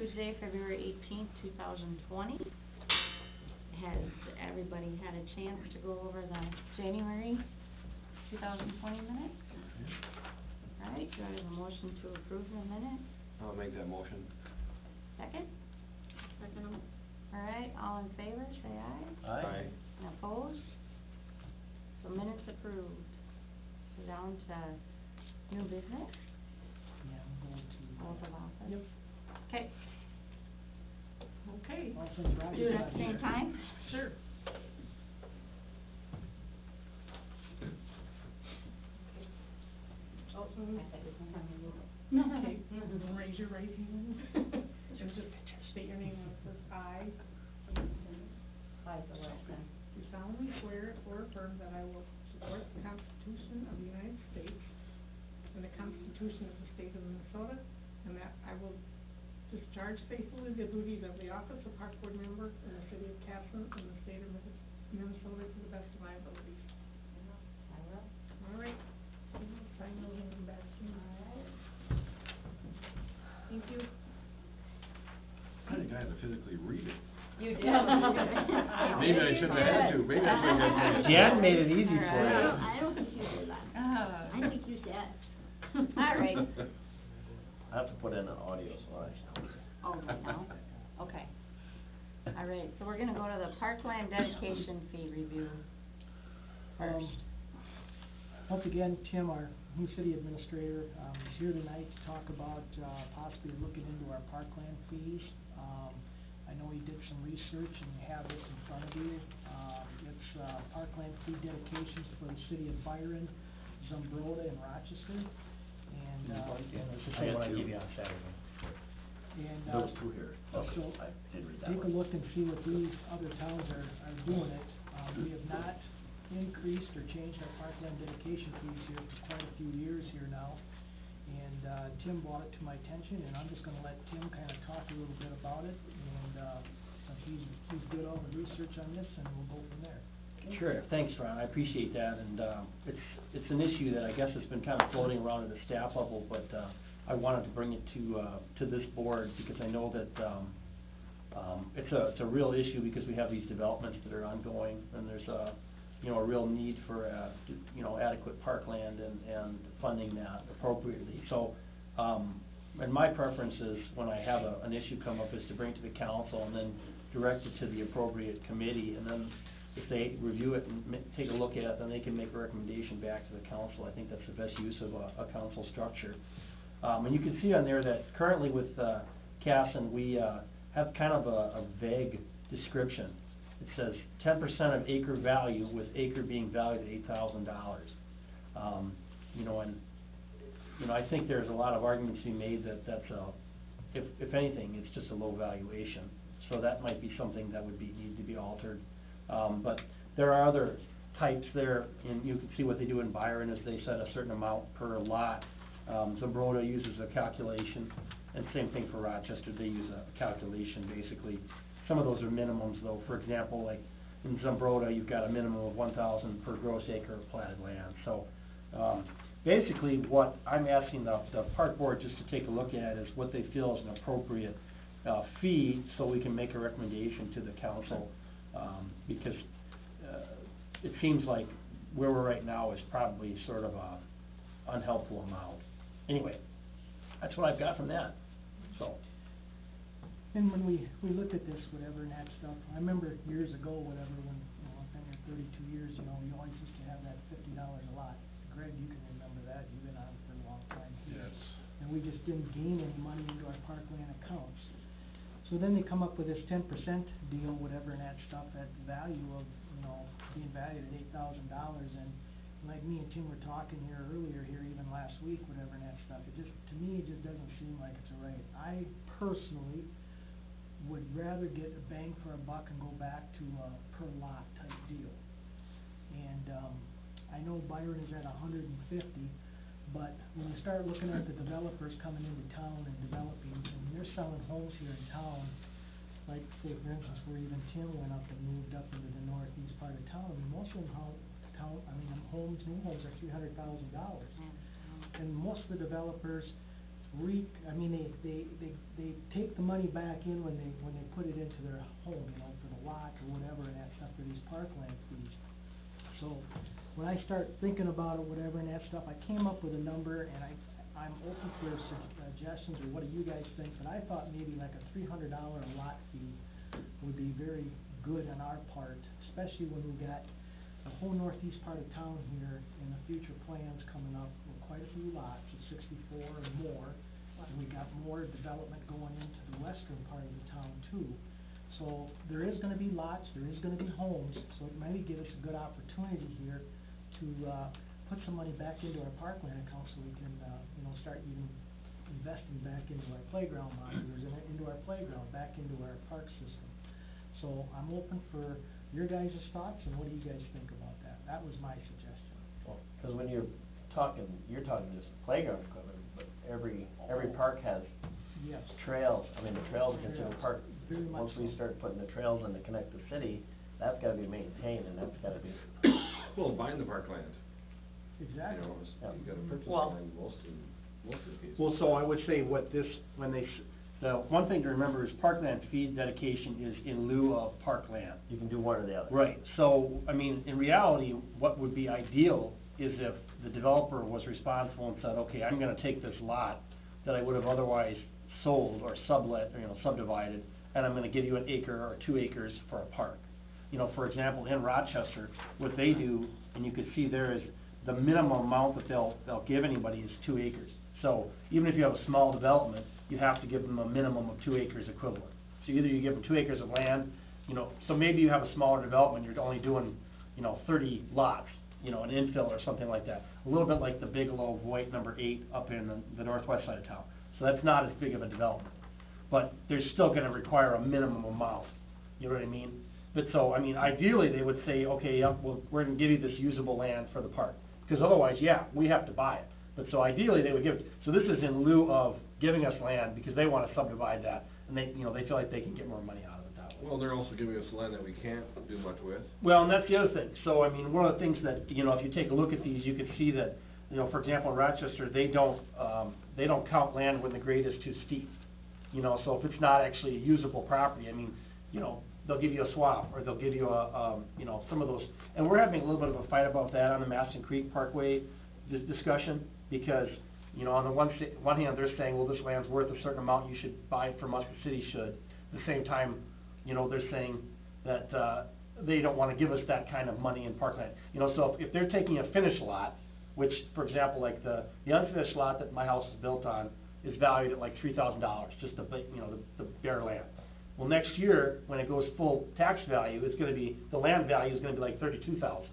Tuesday, February 18th, 2020. Has everybody had a chance to go over the January 2020 minutes? All right, do I have a motion to approve the minutes? I'll make that motion. Second? Second. All right, all in favor, say aye. Aye. And opposed? So minutes approved. So down to new business, Yeah, I'm going to. oath of office. Yep. Okay, Okay. All since Roger's do it not at the same here. time? Sure. Okay, and raise your right hand. And just state your name and it says I. I, the Wilson. Do solemnly swear or affirm that I will support the Constitution of the United States and the Constitution of the State of Minnesota, and that I will discharge faithfully the duties of the office of Park Board member in the city of Casson in the state of Minnesota to the best of my abilities. I will. All right. Sign those and come back to me. All right. Thank you. I think I had to physically read it. You did. Maybe I shouldn't have had to. Maybe I should have had to. Jan made it easy All for you. right. I don't think you did that. I think you said. All right. I have to put in an audio, so Oh, right now? Okay. All right, so we're gonna go to the parkland dedication fee review first. Once again, Tim, our new city administrator, is here tonight to talk about, possibly looking into our parkland fees. I know he did some research and you have it in front of you. It's, parkland fee dedications for the city of Byron, Zumbrota, and Rochester. And, It's the same one I gave you on Saturday. and, Those two here. Okay, so I did read that take a one. look and see what these other towns are doing it. We have not increased or changed our parkland dedication fees here for quite a few years here now. And, Tim brought it to my attention, and I'm just gonna let Tim kinda talk a little bit about it, and, he's did all the research on this, and we'll go from there. Sure, thanks, Ron, I appreciate that, and, it's an issue that I guess has been kind of floating around at the staff level, but, I wanted to bring it to this board, because I know that, it's a real issue, because we have these developments that are ongoing, and there's a real need for, adequate parkland and funding that appropriately. So, and my preference is, when I have an issue come up, is to bring it to the council and then direct it to the appropriate committee, and then if they review it and take a look at it, then they can make a recommendation back to the council. I think that's the best use of a council structure. And you can see on there that currently with, Casson, we, have kind of a vague description. It says 10% of acre value, with acre being valued at $8,000. And, I think there's a lot of arguments to be made that that's if anything, it's just a low valuation. So that might be something that would need to be altered. But there are other types there, and you can see what they do in Byron is they set a certain amount per lot. Zumbrota uses a calculation, and same thing for Rochester, they use a calculation basically. Some of those are minimums though. For example, like in Zumbrota, you've got a minimum of 1,000 per gross acre of platted land. So, basically what I'm asking the park board just to take a look at is what they feel is an appropriate, fee, so we can make a recommendation to the council, because, it seems like where we're right now is probably sort of a unhelpful amount. Anyway, that's what I've got from that, so. And when we looked at this, whatever, and that stuff, I remember years ago, whatever, when, I've been here 32 years, we always used to have that $50 a lot. Greg, you can remember that, you've been on it for a long time. Yes. And we just didn't gain any money into our parkland accounts. So then they come up with this 10% deal, whatever, and that stuff, at the value of, being valued at $8,000, and like me and Tim were talking here earlier, even last week, whatever, and that stuff, to me, it just doesn't seem like it's right. I personally would rather get a bang for a buck and go back to a per lot type deal. And, I know Byron is at 150, but when you start looking at the developers coming into town and developing, and they're selling homes here in town, like, say, for instance, where even Tim went up and moved up into the northeast part of town, most of them new homes are $300,000. And most of the developers I mean, they take the money back in when they put it into their home, you know, for the lot or whatever, and that stuff for these parkland fees. So, when I start thinking about it, whatever, and that stuff, I came up with a number, and I'm open for suggestions, or what do you guys think, but I thought maybe like a $300 a lot fee would be very good on our part, especially when we got the whole northeast part of town here, and the future plans coming up with quite a few lots, of 64 and more. And we got more development going into the western part of the town too. So there is gonna be lots, there is gonna be homes, so it might give us a good opportunity here to, put some money back into our parkland account so we can, you know, start even investing back into our playground monitors and into our playground, back into our park system. So I'm open for your guys' thoughts, and what do you guys think about that? That was my suggestion. Well, 'cause when you're talking just playground equipment, but every park has Yes. trails. I mean, the trails are considered Trails, park. very much Once we so. start putting the trails in to connect the city, that's gotta be maintained, and that's gotta be, Well, buying the parkland, you Exactly. know, you gotta purchase Well- land most of the cases. Well, so I would say what this, the one thing to remember is parkland fee dedication is in lieu of parkland. you can do one or the other. Right, so, I mean, in reality, what would be ideal is if the developer was responsible and said, okay, I'm gonna take this lot that I would have otherwise sold or sublet, or, you know, subdivided, and I'm gonna give you an acre or 2 acres for a park. You know, for example, in Rochester, what they do, and you can see there is, the minimum amount that they'll give anybody is 2 acres. So, even if you have a small development, you have to give them a minimum of 2 acres equivalent. So either you give them 2 acres of land, you know, so maybe you have a smaller development, you're only doing, you know, 30 lots, you know, an infill or something like that. A little bit like the Bigelow Voight number 8 up in the northwest side of town. So that's not as big of a development. But they're still gonna require a minimum amount, you know what I mean? But so, I mean, ideally, they would say, okay, yeah, well, we're gonna give you this usable land for the park. Because otherwise, yeah, we have to buy it. But so ideally, they would give it, so this is in lieu of giving us land, because they wanna subdivide that, and they, you know, they feel like they can get more money out of it that way. Well, they're also giving us land that we can't do much with. Well, and that's the other thing. So, I mean, one of the things that, you know, if you take a look at these, you can see that, you know, for example, in Rochester, they don't count land when the grade is too steep. You know, so if it's not actually a usable property, I mean, you know, they'll give you a swap, or they'll give you you know, some of those. And we're having a little bit of a fight about that on the Maston Creek Parkway discussion, because, you know, on the one hand, they're saying, well, this land's worth a certain amount, you should buy it from us, the city should. At the same time, you know, they're saying that, they don't wanna give us that kind of money in parkland. You know, so if they're taking a finished lot, which, for example, like the unfinished lot that my house is built on is valued at like $3,000, just the, you know, the bare land. Well, next year, when it goes full tax value, it's gonna be, the land value is gonna be like $32,000.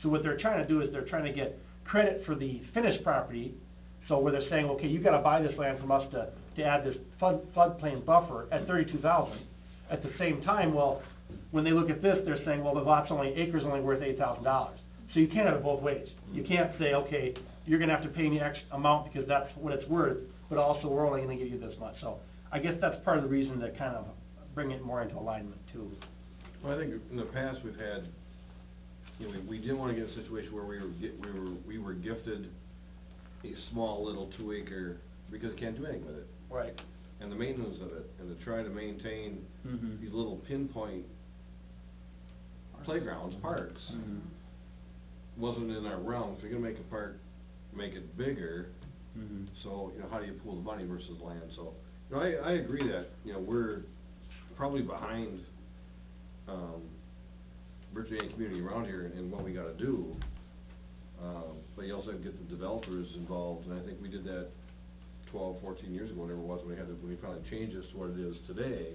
So what they're trying to do is they're trying to get credit for the finished property, so where they're saying, okay, you gotta buy this land from us to add this floodplain buffer at $32,000. At the same time, well, when they look at this, they're saying, well, the acre's only worth $8,000. So you can't have it both ways. You can't say, okay, you're gonna have to pay me X amount because that's what it's worth, but also we're only gonna give you this much. So I guess that's part of the reason to kind of bring it more into alignment too. Well, I think in the past, we've had, you know, we didn't wanna get in a situation where we were gifted a small little 2 acre, because you can't do anything with it. Right. And the maintenance of it, and to try to maintain Mhm. these little pinpoint playgrounds, parks, Mhm. wasn't in our realm. If you're gonna make a park, make it bigger, Mhm. so, you know, how do you pool the money versus land? So, you know, I agree that, you know, we're probably behind, virtually any community around here in what we gotta do. But you also have to get the developers involved, and I think we did that 12, 14 years ago, whatever it was, when we finally changed this to what it is today.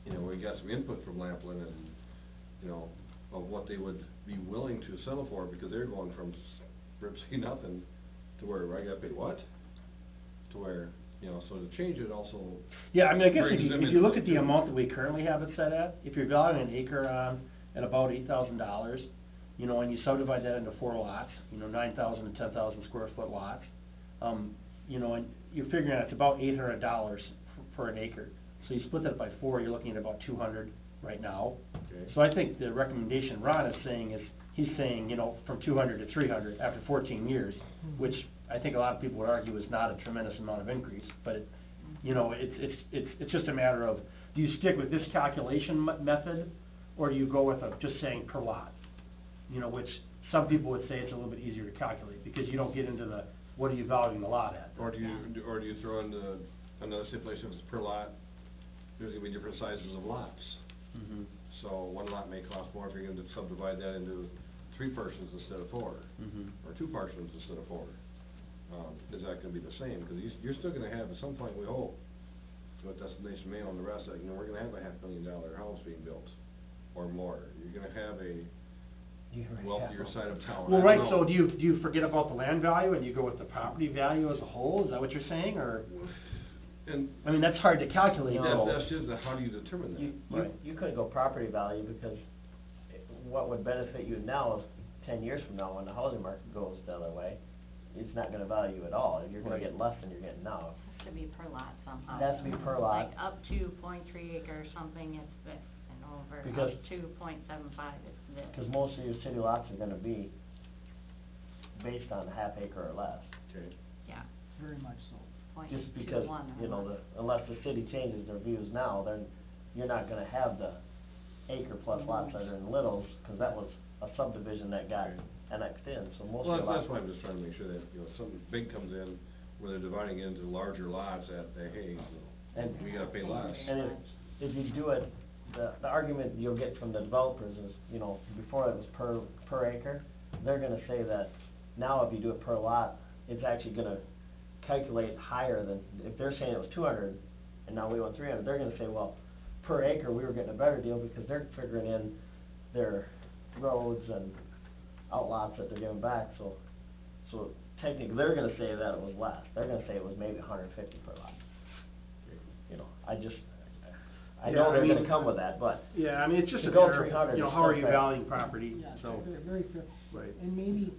You know, we got some input from Lamplin and, you know, of what they would be willing to settle for, because they're going from virtually nothing to where I gotta pay what? To where, you know, so to change it also. Yeah, I mean, I guess brings them if you look into at the it. amount that we currently have it set at, if you're valuing an acre at about $8,000, you know, and you subdivide that into 4 lots, you know, 9,000 and 10,000 square foot lots, you know, and you're figuring it's about $800 for an acre. So you split that by 4, you're looking at about 200 right now. Okay. So I think the recommendation Ron is saying is, he's saying, you know, from 200 to 300 after 14 years, which I think a lot of people would argue is not a tremendous amount of increase, but it, you know, it's just a matter of, do you stick with this calculation method, or do you go with just saying per lot? You know, which some people would say it's a little bit easier to calculate, because you don't get into the, what are you valuing the lot at? Or do you throw in another stipulation, if it's per lot, there's gonna be different sizes of lots. Mhm. So one lot may cost more if you're gonna subdivide that into 3 parcels instead of 4, Mhm. or 2 parcels instead of 4. Is that gonna be the same? Because you're still gonna have, at some point, we hope, with Destination Mayo and the rest of it, you know, we're gonna have a $500,000 house being built, or more. You're gonna have a wealthier side of town. Well, I right, don't so know. do you forget about the land value and you go with the property value as a whole, is that what you're saying, or? And I mean, that's hard to calculate, No. that's just, how do you determine that? You couldn't go property value, because what would benefit you now is 10 years from now, when the housing market goes the other way, it's not gonna value at all, you're gonna Right. get less than you're getting now. Has to be per lot somehow. It has to be per lot. Like up to .3 acre or something, it's this, and over Because- up to .75, it's this. Cause most of your city lots are gonna be based on a half acre or less. Okay. Yeah, Very much so. Just because, .21 you know, or unless the city changes their views now, then you're not gonna have the acre plus lots that are in Littles, cause that was a subdivision that got annexed in, so most Well, of the lots. that's why I'm just trying to make sure that, you know, something big comes in, where they're dividing it into larger lots, that, hey, you know, And- we gotta pay less. And if you do it, the argument you'll get from the developers is, you know, before it was per acre, they're gonna say that now if you do it per lot, it's actually gonna calculate higher than, if they're saying it was 200, and now we want 300, they're gonna say, well, per acre, we were getting a better deal, because they're figuring in their roads and outlots that they're giving back, so technically, they're gonna say that it was less, they're gonna say it was maybe 150 per lot. You know, I Yeah, know I they're gonna mean- come with that, but. Yeah, I mean, it's just To a go matter 300 of, you know, is how are still you fair. valuing property, Yeah, so. very fair. Right. And maybe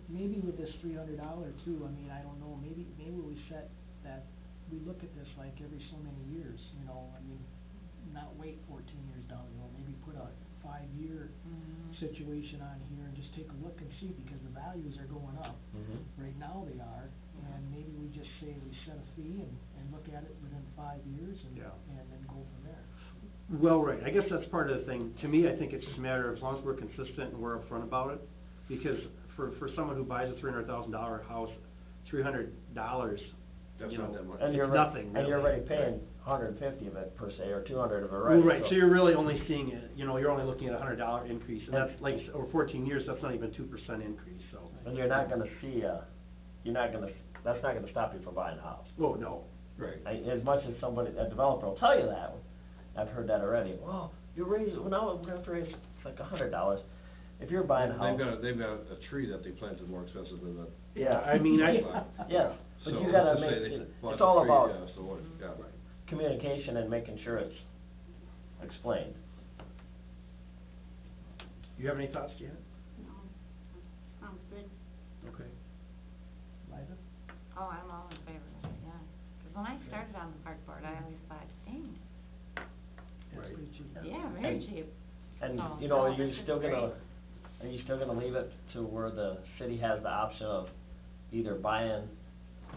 with this $300 too, I mean, I don't know, maybe we set that, we look at this like every so many years, you know, I mean, not wait 14 years down the road, maybe put a 5-year situation on here and just take a look and see, because the values are going up. Right now they are, and maybe we just say we set a fee and look at it within 5 years and then go from there. Well, right, I guess that's part of the thing. To me, I think it's just a matter of, as long as we're consistent and we're upfront about it, because for someone who buys a $300,000 house, $300, That's you not know, that much. And it's you're nothing, And you're really. already paying 150 of it per se, or 200 of it, right? Well, right, so you're really only seeing it, you know, you're only looking at $100 increase, and that's, And- like, over 14 years, that's not even 2% increase, so. And you're not gonna see that's not gonna stop you from buying a house. Oh, no. Right. As much as a developer will tell you that, I've heard that already, well, you raise it, well, now we're gonna have to raise, it's like $100. If you're buying a house. They've got a tree that they planted more expensive than the. Yeah, I mean, Yeah, but So you let's gotta just make, say they bought it's the all tree, about yeah, so what, yeah. communication and making sure it's explained. You have any thoughts, Janet? No, sounds good. Okay. Liza? Oh, I'm all in favor of it, yeah. 'Cause when I started on the park board, I always thought, dang, That's Right. pretty cheap. yeah, very And- cheap. And, Oh, you know, no, this is are you still gonna leave it to where the city has the option of either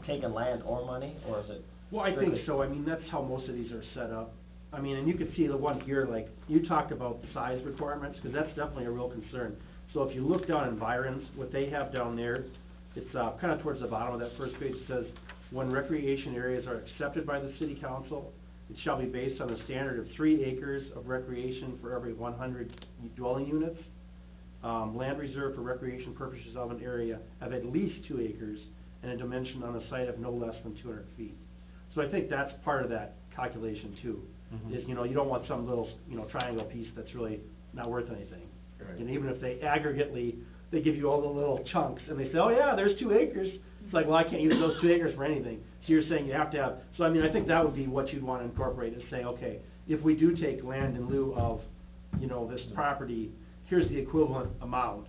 taking land or money, or is it? Well, I think strictly- so, I mean, that's how most of these are set up. I mean, and you can see the one here, like, you talked about the size requirements, 'cause that's definitely a real concern. So if you look down in Byron's, what they have down there, it's, kinda towards the bottom of that first page, it says, when recreation areas are accepted by the city council, it shall be based on the standard of 3 acres of recreation for every 100 dwelling units. Land reserved for recreation purposes of an area of at least 2 acres and a dimension on the site of no less than 200 feet. So I think that's part of that calculation too, is, you know, you don't want some little, you know, triangle piece that's really not worth anything. Right. And even if they aggregately, they give you all the little chunks, and they say, oh yeah, there's 2 acres, it's like, well, I can't use those 2 acres for anything. So you're saying you have to have, so I mean, I think that would be what you'd wanna incorporate, is say, okay, if we do take land in lieu of, you know, this property, here's the equivalent amount,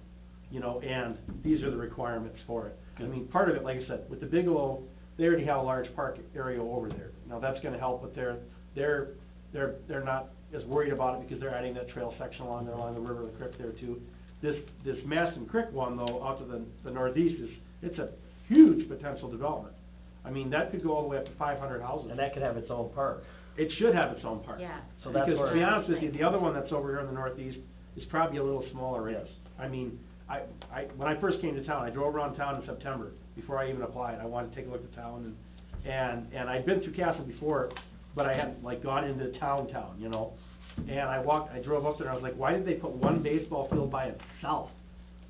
you know, and these are the requirements for it. I mean, part of it, like I said, with the Bigelow, they already have a large park area over there. Now, that's gonna help, but they're not as worried about it because they're adding that trail section along there, along the river, the creek there too. This Maston Creek one though, out to the northeast it's a huge potential development. I mean, that could go all the way up to 500 houses. And that could have its own park. It should have its own park. Yeah. So that's Because where- to be honest with you, the other one that's over here in the northeast is probably a little smaller. Yes. I mean, when I first came to town, I drove around town in September, before I even applied, I wanted to take a look at town, and I'd been through Castle before, but I hadn't like gone into town, you know? And I drove up there and I was like, why did they put one baseball field by itself?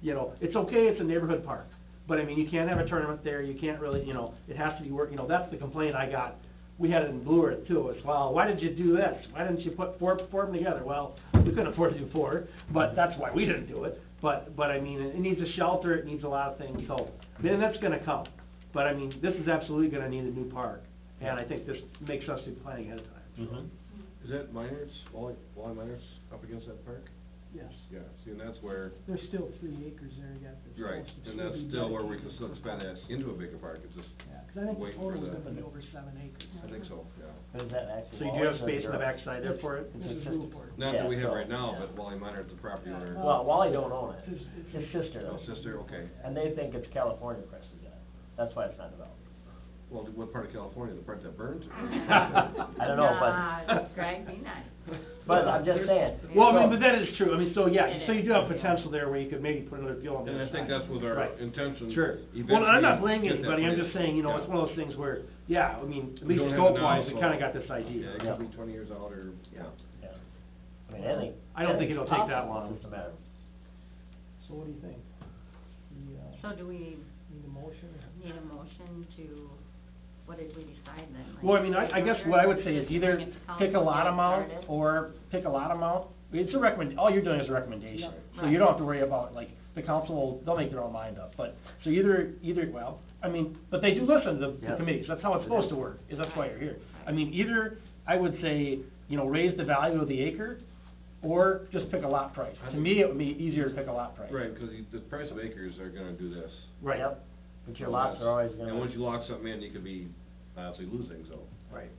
You know, it's okay, it's a neighborhood park, but I mean, you can't have a tournament there, you can't really, you know, it has to be you know, that's the complaint I got. We had it in Blue Earth too, it's, well, why did you do this? Why didn't you put four of them together? Well, we couldn't afford to do four, but that's why we didn't do it. But I mean, it needs a shelter, it needs a lot of things, so, then that's gonna come. But I mean, this is absolutely gonna need a new park, and I think this makes us be planning ahead of time. Mhm. Is that Miners, Wally Miners up against that park? Yes, Yeah, see, and that's where, there's still 3 acres there yet that's right, supposed to and that's be still where we can dedicated. still expand that into a bigger park, it's just, Yeah, 'cause I think the wait for total's the- gonna be over 7 acres. I think so, yeah. But is that actually? So you do Wally's have or space in the yours? backside there for it? This is It's just- Newport. Not that we Yeah, have so- right now, yeah. but Wally Miners, the property owner. Well, Wally don't own it, His- his sister Oh, does. sister, okay. And they think it's California Crested yet, that's why it's not developed. Well, what part of California, the part that burned? I don't know, but. Nah, Greg, be nice. But I'm just saying. Well, I mean, so- but that is true, I mean, so, yeah, It so you is, do have yeah. potential there where you could maybe put another field on the And other I think side. that's was our Right. intention. Sure. eventually Well, I'm not blaming get that anybody, I'm place. just saying, you know, it's Yeah. one of those things where, yeah, I mean, at We least don't have it now, scope-wise, we so- kinda got this Yeah, idea. it could be 20 years out or, yeah. Yeah. I mean, anything. I don't think it'll take that anything's possible, long. it's just a matter of- So what do you think? We, So do we need a motion? need a motion to, what did we decide then? Like, Well, I mean, I guess what I would say is just either bring it to pick a council, lot get it amount, started? or pick a lot amount. It's a all you're doing is a recommendation. Yep. So you don't have to worry about, like, the council, they'll make their own mind up. But, so either, well, I mean, but they do listen to the Yep. committees, that's how it's supposed to work, is that's why you're here. I mean, either, I would say, you know, raise the value of the acre, or just pick a lot price. To me, it would be easier to pick a lot price. Right, because the price of acres are gonna do this. Right. Yep, but your lots are always gonna. And once you lock something in, you could be obviously losing, so. Right.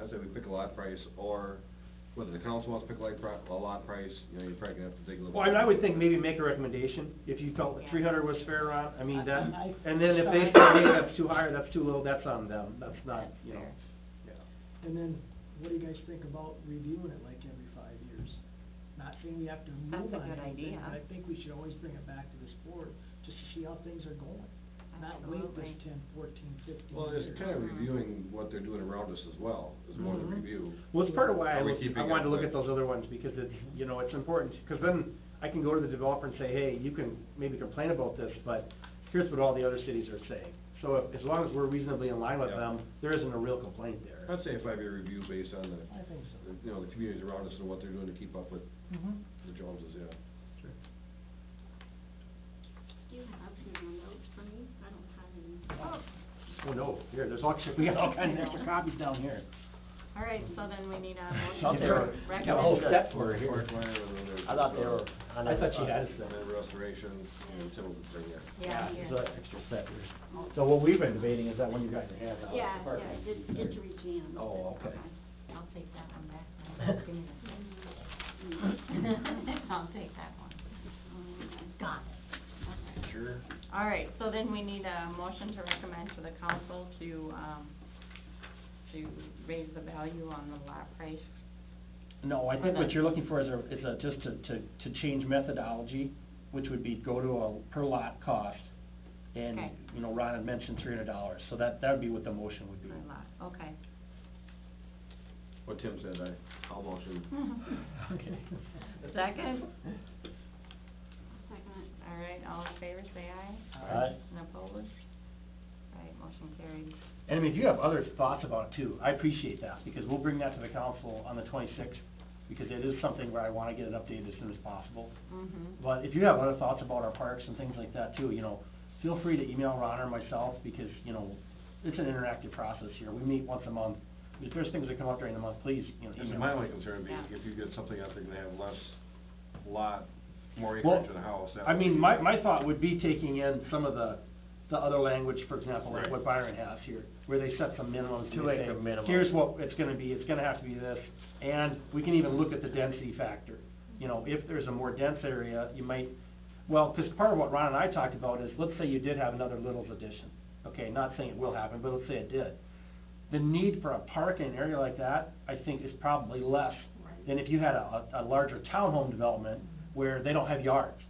I'd say we pick a lot price, or whether the council wants to pick a lot price, you know, you're probably gonna have to take a little. Well, I would think maybe make a recommendation, if you felt that Yeah. 300 was fair, Ron, I mean, that, I- and then if they say, Sorry. hey, that's too high, or that's too low, that's on them, that's not, That's you know. fair. Yeah. And then, what do you guys think about reviewing it like every 5 years? Not saying we have to That's move a on good anything, idea. but I think we should always bring it back to this board, just to see how things are going. Not wait Absolutely. this 10, 14, 15 Well, years. it's kind of reviewing what they're doing around us as well, is more than Mhm. review. Well, it's part of why Are we keeping I wanted to up look with- at those other ones, because it's, you know, it's important, because then I can go to the developer and say, hey, you can maybe complain about this, but here's what all the other cities are saying. So as long as we're reasonably in line with Yeah. them, there isn't a real complaint there. I'd say a 5-year review based on I think so. you know, the communities around us and what they're doing to keep up with Mhm. the Joneses, yeah. Do you have your notes for me? I don't have any. Oh, no, here, there's all, we got all kinds of extra copies down here. All right, so then we need a Thought motion they to were- recommend. got a whole set for it here. Park land, and then there's I thought they were on I every thought she side. had And then restoration, and Tim will bring it. Yeah, here. So that extra set here. So what we've been debating is that one you guys are having. Yeah, get to read Jan. Oh, okay. I'll take that one back. Give me that. I'll take that one. Got it. Okay. Sure. All right, so then we need a motion to recommend to the council to raise the value on the lot price. No, I think what you're looking for is just to change methodology, which would be go to a per lot cost. And, Okay. you know, Ron had mentioned $300, so that would be what the motion would be. Per lot, okay. What Tim said, I'll motion. Okay. Second? Second. All right, all in favor, say aye. Aye. And opposed? All right, motion carried. And I mean, if you have other thoughts about it too, I appreciate that, because we'll bring that to the council on the 26th, because it is something where I wanna get it updated as soon as possible. Mm-hmm. But if you have other thoughts about our parks and things like that too, you know, feel free to email Ron or myself, because, you know, it's an interactive process here. We meet once a month. If there's things that come up during the month, please, you know, And email. my only concern would be Yeah. if you get something out there, you're gonna have less lot, more Well, acreage in a house. that I would mean, be- my thought would be taking in some of the other language, for example, like Right. what Byron has here, where they set some minimums. and 2 they acre say, minimum. Here's what it's gonna be, it's gonna have to be this, and we can even look at the density factor. You know, if there's a more dense area, you might, Well, 'cause part of what Ron and I talked about is, let's say you did have another Little's addition, okay, not saying it will happen, but let's say it did. The need for a park in an area like that, I think, is probably less than if you had a larger townhome development where they don't have yards.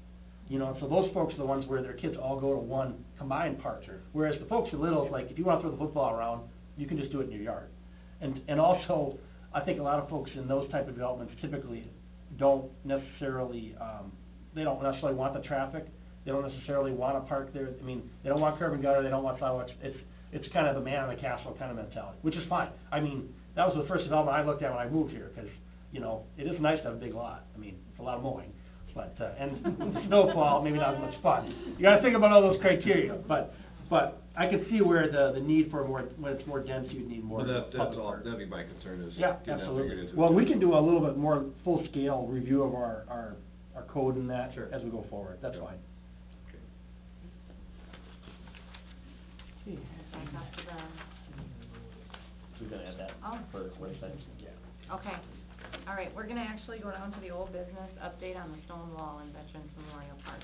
You know, so those folks are the ones where their kids all go to one combined park. Sure. Whereas the folks at Little's, like, if you wanna throw the football around, you can just do it in your yard. And also, I think a lot of folks in those type of developments typically don't necessarily, they don't necessarily want the traffic, they don't necessarily wanna park there, I mean, they don't want curb and gutter, they don't want sidewalks, it's kind of the man in the castle kind of mentality, which is fine. I mean, that was the first development I looked at when I moved here, 'cause, you know, it is nice to have a big lot, I mean, it's a lot of mowing, but, and with the snowfall, maybe not as much fun. You gotta think about all those criteria, but I can see where the need for more, when it's more dense, you'd need more But public that's all, park. that'd be my concern is Yeah, getting that figured absolutely. into. Well, it. we can do a little bit more full-scale review of our code and that Sure. as we go forward, that's Yeah. fine. Okay. Okay. Back up to the, We're gonna add that Oh. for work session. okay. All right, we're gonna actually go down to the old business update on the stone wall in Veterans Memorial Park.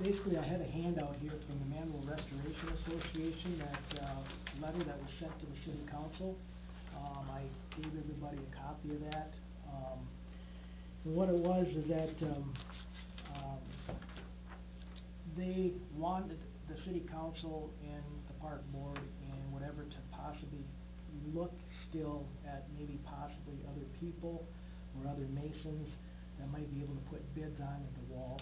Basically, I had a handout here from the Manual Restoration Association, that, letter that was sent to the city council. I gave everybody a copy of that. And what it was is that, they wanted the city council and the park board and whatever to possibly look still at maybe possibly other people or other masons that might be able to put bids on at the wall.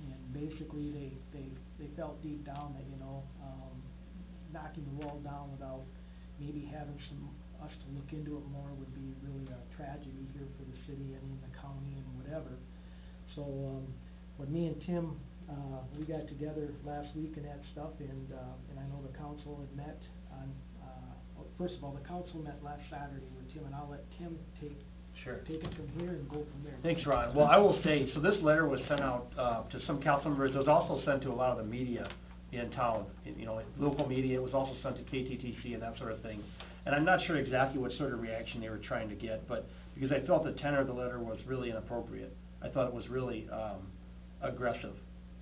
And basically, they felt deep down that, you know, knocking the wall down without maybe having us to look into it more would be really a tragedy here for the city and in the county and whatever. So, when me and Tim, we got together last week and that stuff, and I know the council had met on, first of all, the council met last Saturday with Tim, and I'll let Tim take it from here and go from there. Thanks, Ron. Well, I will say, so this letter was sent out, to some council members, it was also sent to a lot of the media in town, you know, local media, it was also sent to KTTC and that sort of thing. And I'm not sure exactly what sort of reaction they were trying to get, but, because I felt the tenor of the letter was really inappropriate. I thought it was really, aggressive,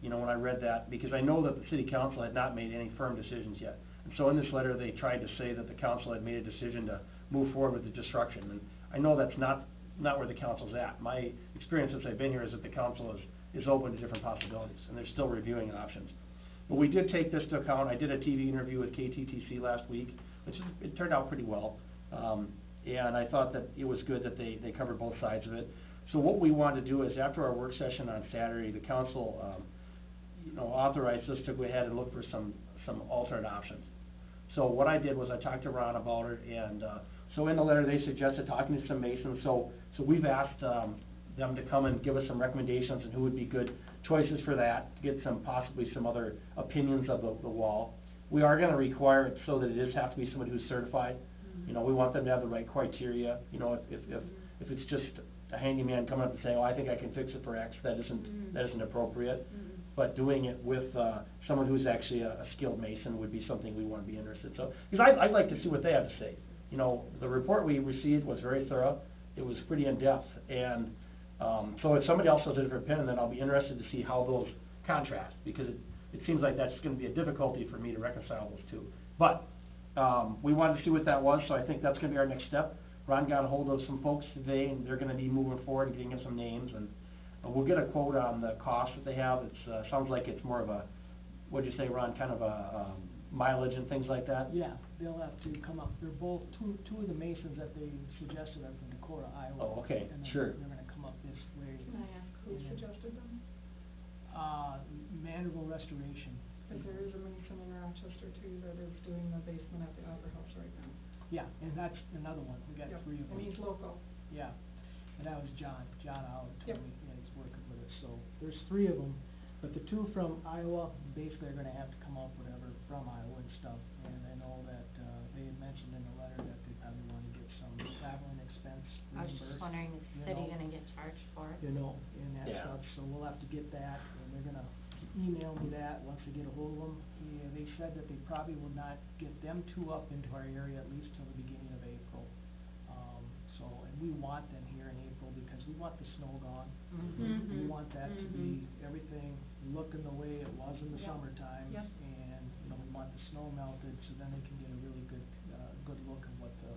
you know, when I read that, because I know that the city council had not made any firm decisions yet. And so in this letter, they tried to say that the council had made a decision to move forward with the destruction, and I know that's not where the council's at. My experience since I've been here is that the council is open to different possibilities, and they're still reviewing options. But we did take this to account. I did a TV interview with KTTC last week, it turned out pretty well. And I thought that it was good that they covered both sides of it. So what we wanted to do is, after our work session on Saturday, the council, you know, authorized us to go ahead and look for some alternate options. So what I did was I talked to Ron about it, and, so in the letter, they suggested talking to some masons, so we've asked, them to come and give us some recommendations and who would be good choices for that, get possibly some other opinions of the wall. We are gonna require it so that it does have to be somebody who's certified. You know, we want them to have the right criteria, you know, if it's just a handyman coming up and saying, oh, I think I can fix it for X, that isn't appropriate. But doing it with, someone who's actually a skilled mason would be something we wanna be interested in. So, because I'd like to see what they have to say. You know, the report we received was very thorough, it was pretty in-depth, and, so if somebody else has a different opinion, then I'll be interested to see how those contrast, because it seems like that's gonna be a difficulty for me to reconcile those two. But, we wanted to see what that was, so I think that's gonna be our next step. Ron got a hold of some folks today, and they're gonna be moving forward and getting us some names, and we'll get a quote on the cost that they have. It's, sounds like it's more of a, what'd you say, Ron, kind of a, mileage and things like that? Yeah, they'll have to come up, they're both, two of the masons that they suggested are from Decorah, Iowa. Oh, okay, And then sure. they're gonna come up this way. Can I ask who Yeah. suggested them? Manual Restoration. Cause there is a mason in Rochester too that is doing the basement at the Opera House right now. Yeah, and that's another one, we got Yep, three of them. and he's local. Yeah, and that was John Howard Yep. told me, yeah, he's working with us, so there's three of them. But the two from Iowa, basically are gonna have to come up whatever from Iowa and stuff, and I know that, they had mentioned in the letter that they probably wanna get some traveling expense I was reimbursed. just wondering, is you the city know. gonna get charged for it? You know, and that Yeah. stuff, so we'll have to get that, and they're gonna email me that once they get a hold of them. Yeah, they said that they probably will not get them two up into our area at least till the beginning of April. So so, and we want them here in April because we want the snow gone. Mm-hmm. We want that to be, everything looking the way it was in the Yep. summertime. Yep. And, you know, we want the snow melted, so then they can get a really good, good look at what the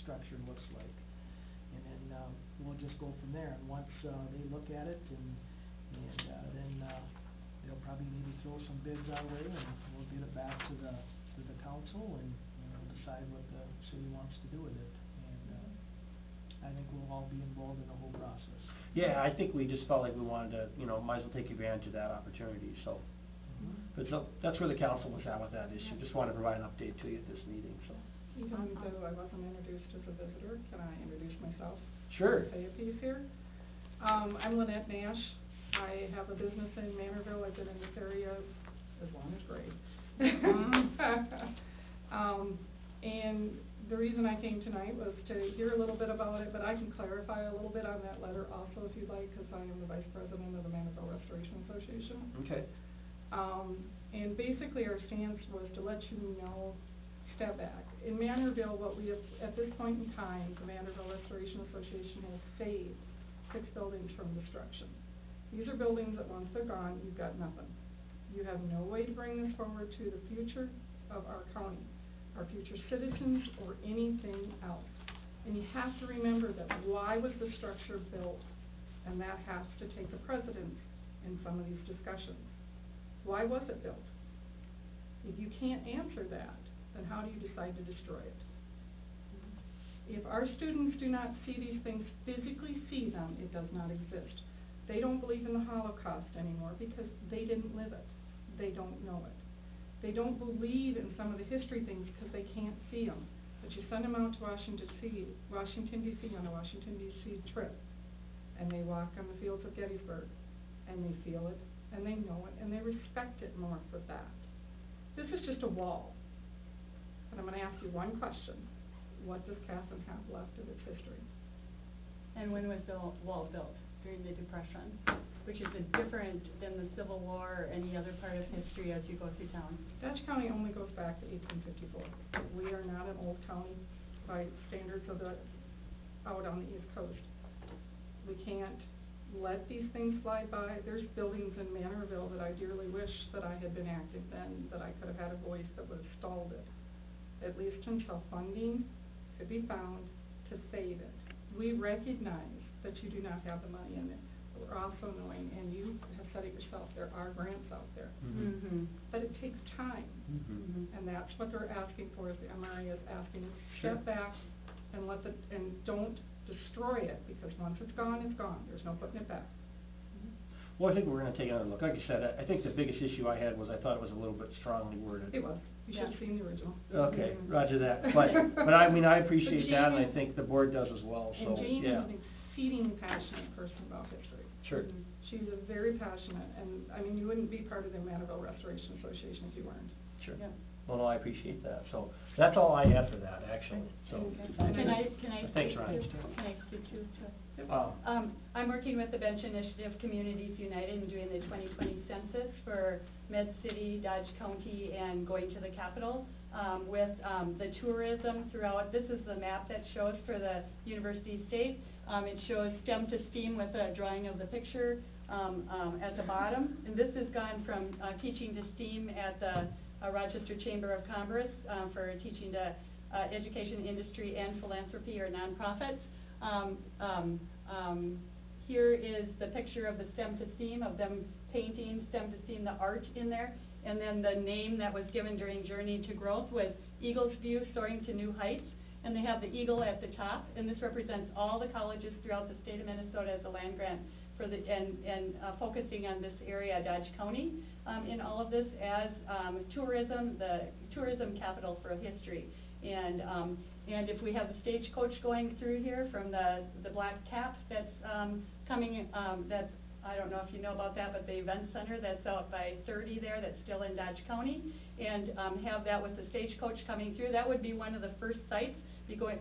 structure looks like. And then, we'll just go from there, and once, they look at it, and then, they'll probably maybe throw some bids our way, and we'll get it back to the council, and, you know, decide what the city wants to do with it. And, I think we'll all be involved in the whole process. Yeah, I think we just felt like we wanted to, you know, might as well take advantage of that opportunity, so. But so, that's where the council was at with that issue, just wanted to provide an update to you at this meeting, so. Even though I wasn't introduced as a visitor, can I introduce myself? Sure. Say a piece here. I'm Lynette Nash. I have a business in Manorville. I've been in this area as long as Gray. And the reason I came tonight was to hear a little bit about it, but I can clarify a little bit on that letter also if you'd like, because I am the vice president of the Manorville Restoration Association. Okay. And basically our stance was to let you know, step back. In Manorville, what we have, at this point in time, the Manorville Restoration Association has saved 6 buildings from destruction. These are buildings that once they're gone, you've got nothing. You have no way to bring this forward to the future of our county, our future citizens, or anything else. And you have to remember that why was the structure built? And that has to take the precedence in some of these discussions. Why was it built? If you can't answer that, then how do you decide to destroy it? If our students do not see these things, physically see them, it does not exist. They don't believe in the Holocaust anymore because they didn't live it. They don't know it. They don't believe in some of the history things because they can't see them. But you send them out to Washington, D.C. on a Washington, D.C. trip, and they walk on the fields of Gettysburg, and they feel it, and they know it, and they respect it more for that. This is just a wall. And I'm going to ask you one question. What does Casson have left of its history? And when was the wall built? During the Depression, which is different than the Civil War or any other part of history as you go through town. Dutch County only goes back to 1854. We are not an old county by standards of the, out on the East Coast. We can't let these things slide by. There's buildings in Manorville that I dearly wish that I had been active then, that I could have had a voice that would have stalled it, at least until funding could be found to save it. We recognize that you do not have the money in it. But we're also knowing, and you have said it yourself, there are grants out there. Mm-hmm. But it takes time. Mm-hmm. And that's what they're asking for, is the MRA is asking, Sure. step back and let it, and don't destroy it, because once it's gone, it's gone. There's no putting it back. Well, I think we're gonna take another look. Like I said, I think the biggest issue I had was I thought it was a little bit strongly worded. It was. You should have seen the original. Okay, Mhm. roger that. But I mean, I appreciate But that, and I Jane is- think the board does as well, so, And Jane yeah. is an exceedingly passionate person about history. Sure. She's a very passionate, and, I mean, you wouldn't be part of the Manorville Restoration Association if you weren't. Sure. Yeah. Well, no, I appreciate that, so, that's all I had for that, actually, so. And Can I Thanks, speak Ron. to, can I speak to? Um, I'm working with the Bench Initiative Communities United and doing the 2020 census for Med City, Dodge County, and going to the Capitol, with, the tourism throughout. This is the map that shows for the University State. It shows STEM to STEAM with a drawing of the picture, at the bottom. And this has gone from, teaching to STEAM at the Rochester Chamber of Commerce, for teaching to, education, industry, and philanthropy or nonprofits. Here is the picture of the STEM to STEAM, of them painting STEM to STEAM, the art in there. And then the name that was given during Journey to Growth was Eagle's View, Soaring to New Heights. And they have the eagle at the top, and this represents all the colleges throughout the state of Minnesota as a land grant for the, and focusing on this area, Dodge County, in all of this as, tourism, the tourism capital for history. And if we have the stagecoach going through here from the Black Cap that's, coming, that's, I don't know if you know about that, but the event center that's out by 30 there, that's still in Dodge County, and, have that with the stagecoach coming through, that would be one of the first sites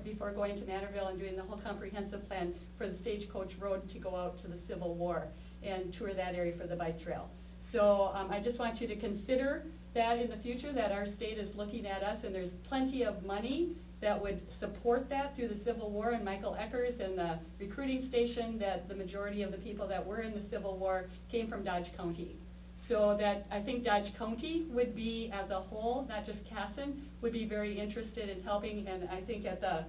before going to Manorville and doing the whole comprehensive plan for the Stagecoach Road to go out to the Civil War and tour that area for the bike trail. So, I just want you to consider that in the future, that our state is looking at us, and there's plenty of money that would support that through the Civil War and Michael Eckers and the recruiting station, that the majority of the people that were in the Civil War came from Dodge County. So that, I think Dodge County would be, as a whole, not just Casson, would be very interested in helping, and I think at the,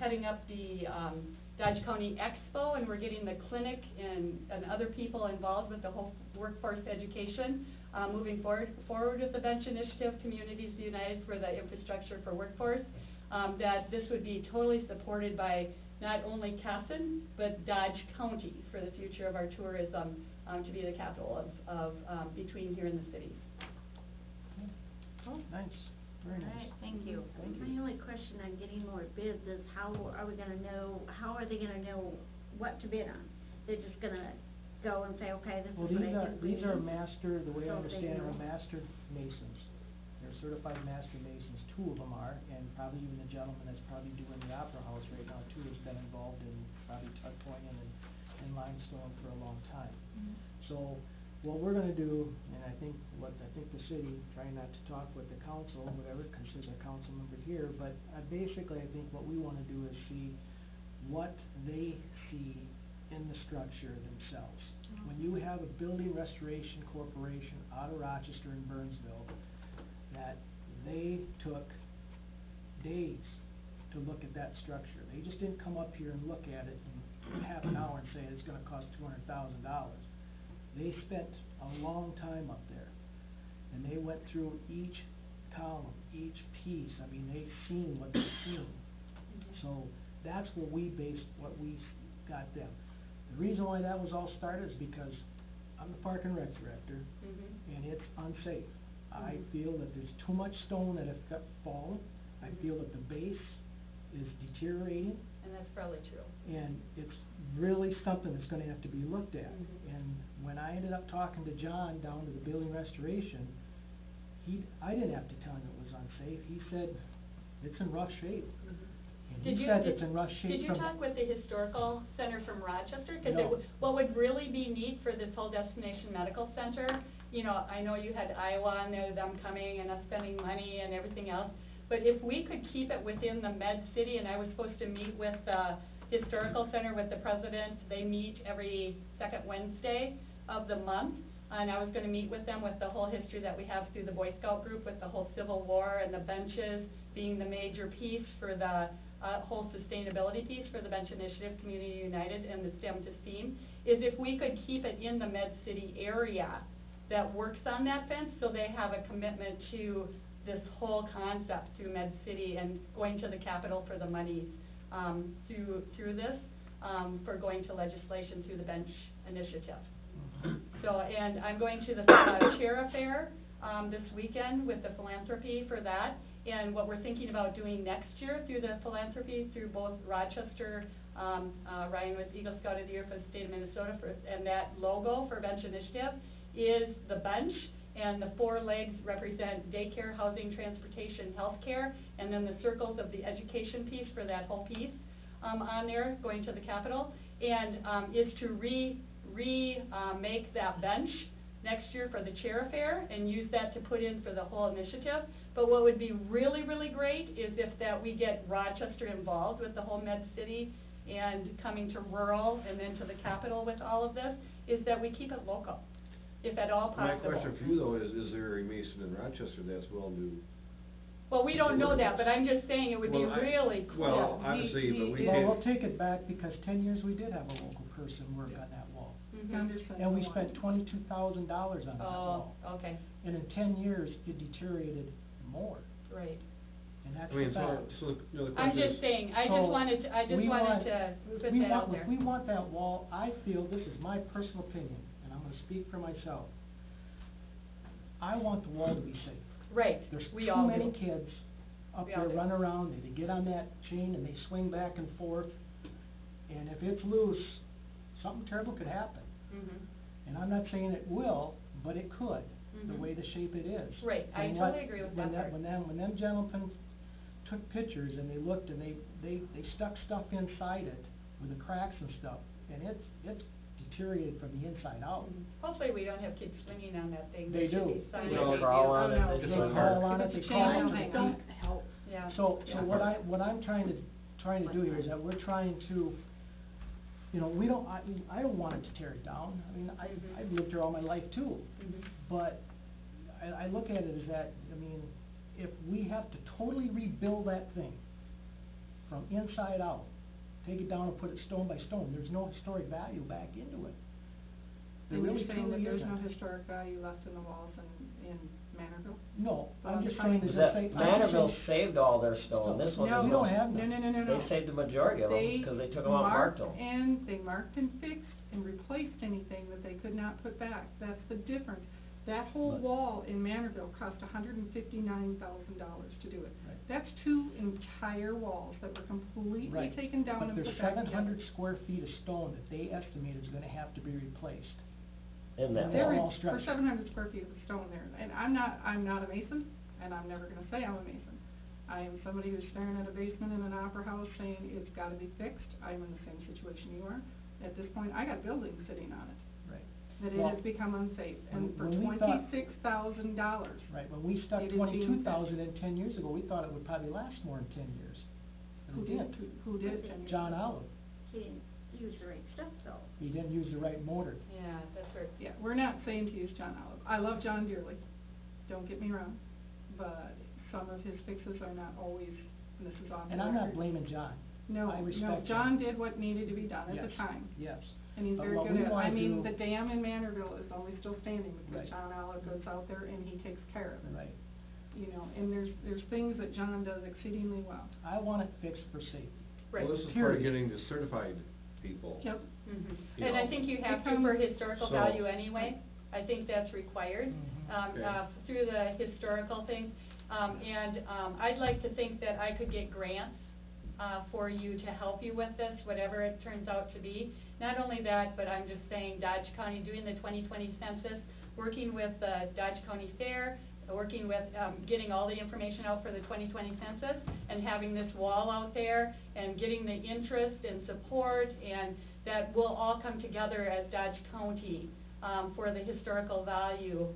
heading up the, Dodge County Expo, and we're getting the clinic and other people involved with the whole workforce education, moving forward with the Bench Initiative, Communities United for the infrastructure for workforce, that this would be totally supported by not only Casson, but Dodge County for the future of our tourism, to be the capital of between here and the cities. Oh, nice, very nice. All right, thank you. Thank you. My only question on getting more bids is how are they gonna know what to bid on? They're just gonna go and say, okay, this Well, is what I think we these are need. master, the way I So they understand it, are know. master masons. They're certified master masons, two of them are, and probably even the gentleman that's probably doing the Opera House right now too has been involved in probably tuck pointing and limestone for a long time. So, what we're gonna do, and I think the city, trying not to talk with the council, whatever, cause there's a council member here, but basically, I think what we wanna do is see what they see in the structure themselves. When you have a building restoration corporation out of Rochester and Burnsville, that they took days to look at that structure. They just didn't come up here and look at it in half an hour and say it's gonna cost $200,000. They spent a long time up there, and they went through each column, each piece. I mean, they've seen what they've seen. So that's where we based what we got them. The reason why that was all started is because I'm the Park and Rec director, and it's unsafe. I feel that there's too much stone that has got fallen. I feel that the base is deteriorating, And that's probably true. and it's really something that's gonna have to be looked at. Mhm. And when I ended up talking to John down to the building restoration, I didn't have to tell him it was unsafe. He said, it's in rough shape. And he said it's in rough shape Did you from. talk with the Historical Center from Rochester? 'Cause No. what would really be neat for this whole Destination Medical Center, you know, I know you had Iowa and there, them coming and us spending money and everything else, but if we could keep it within the Med City, and I was supposed to meet with the Historical Center with the president, they meet every second Wednesday of the month, and I was gonna meet with them with the whole history that we have through the Boy Scout group, with the whole Civil War and the benches being the major piece for the whole sustainability piece for the Bench Initiative, Community United, and the STEM to STEAM, is if we could keep it in the Med City area that works on that fence, so they have a commitment to this whole concept through Med City and going to the Capitol for the money, through this, for going to legislation through the Bench Initiative. So, and I'm going to the, Chair Affair, this weekend with the philanthropy for that. And what we're thinking about doing next year through the philanthropy, through both Rochester, Ryan was Eagle Scout of the Year for the state of Minnesota, and that logo for Bench Initiative is the bench, and the 4 legs represent daycare, housing, transportation, healthcare, and then the circles of the education piece for that whole piece, on there, going to the Capitol, and, is to make that bench next year for the Chair Affair, and use that to put in for the whole initiative. But what would be really, really great is if that we get Rochester involved with the whole Med City and coming to rural and then to the Capitol with all of this, is that we keep it local, if at all My possible. question for you though is there a Mason in Rochester that's willing to? Well, we don't know that, but I'm just saying it would be Well, really cool. Well, obviously, but we Well, can't. we'll take it back, because 10 years we did have a local person work on that wall. Mhm. And we spent $22,000 on that Oh, wall. okay, And in 10 years, it deteriorated more, right. and that's I mean, the fact. so, you know, the I'm question is. just saying, I So, just wanted to we want- put we that want- out there. If we want that wall, I feel, this is my personal opinion, and I'm gonna speak for myself. I want the wall to be safe. Right, There's we too all many do. kids up We all there do. running around, they get on that chain and they swing back and forth, and if it's loose, something terrible could happen. Mhm. And I'm not saying it will, but it could, the Mhm. way the shape it is. Right, I And totally agree with that part. When them gentlemen took pictures and they looked and they stuck stuff inside it with the cracks and stuff, and it's deteriorated from the inside out. Hopefully, we don't have kids swinging on that thing. They should do. be signed. They Well, crawl on it, no. they They swing crawl hard. on it, If they it's a crawl chain, on don't it. hang on it. Help. Yeah. So Yeah. what I'm trying to do here is that we're trying to, you know, I don't want it to tear it down. I mean, Mhm. I've lived here all my life too. Mhm. But I look at it as that, I mean, if we have to totally rebuild that thing from inside out, take it down and put it stone by stone, there's no historic value back into it. There And really you're saying that truly there's no isn't. historic value left in the walls in Manorville? No, Well, I'm just I mean, trying to Is just that, say. Manorville saved all their stone, this one. No, we don't have No, none. no, no, no, no. They saved the majority of them, They cause they took them out and marked them. They marked and fixed and replaced anything that they could not put back. That's the difference. That whole But- wall in Manorville cost $159,000 to do it. Right. That's 2 entire walls that were completely Right. taken down and put But back there's together. 700 square feet of stone that they estimate is gonna have to be replaced. In that There wall. is, structure. for 700 square feet of stone there, and I'm not a mason, and I'm never gonna say I'm a mason. I am somebody who's staring at a basement in an opera house saying it's gotta be fixed. I'm in the same situation you are. At this point, I got buildings sitting on it, Right. that it Well, has become unsafe, and for when we thought- $26,000. Right, when we stuck It is being 22,000 in 10 years ago, we thought it would probably last more than 10 years. But Who it did, didn't. who did it 10 years John ago? Olive, He didn't use the right stuff though. he didn't use the right motor. Yeah, that's right. Yeah, we're not saying to use John Olive. I love John dearly, don't get me wrong, but some of his fixes are not always, and this is off the And I'm not record. blaming John. No, I no, respect John did what needed to be done at the Yes, time. Yes. And he's But very what good we at it. I wanna mean, do- the dam in Manorville is only still standing because Right. John Olive goes out there and he takes care of it. Right. You know, and there's things that John does exceedingly well. I want it fixed for safety. Right. Well, this is part Period. of getting the certified people. Yep. Mhm. You And I know. think you have to Become- for historical So- value anyway, I think that's required, Mhm. Okay. through the historical things. I'd like to think that I could get grants, for you to help you with this, whatever it turns out to be. Not only that, but I'm just saying Dodge County doing the 2020 census, working with the Dodge County Fair, working with, getting all the information out for the 2020 census, and having this wall out there, and getting the interest and support, and that will all come together as Dodge County, for the historical value,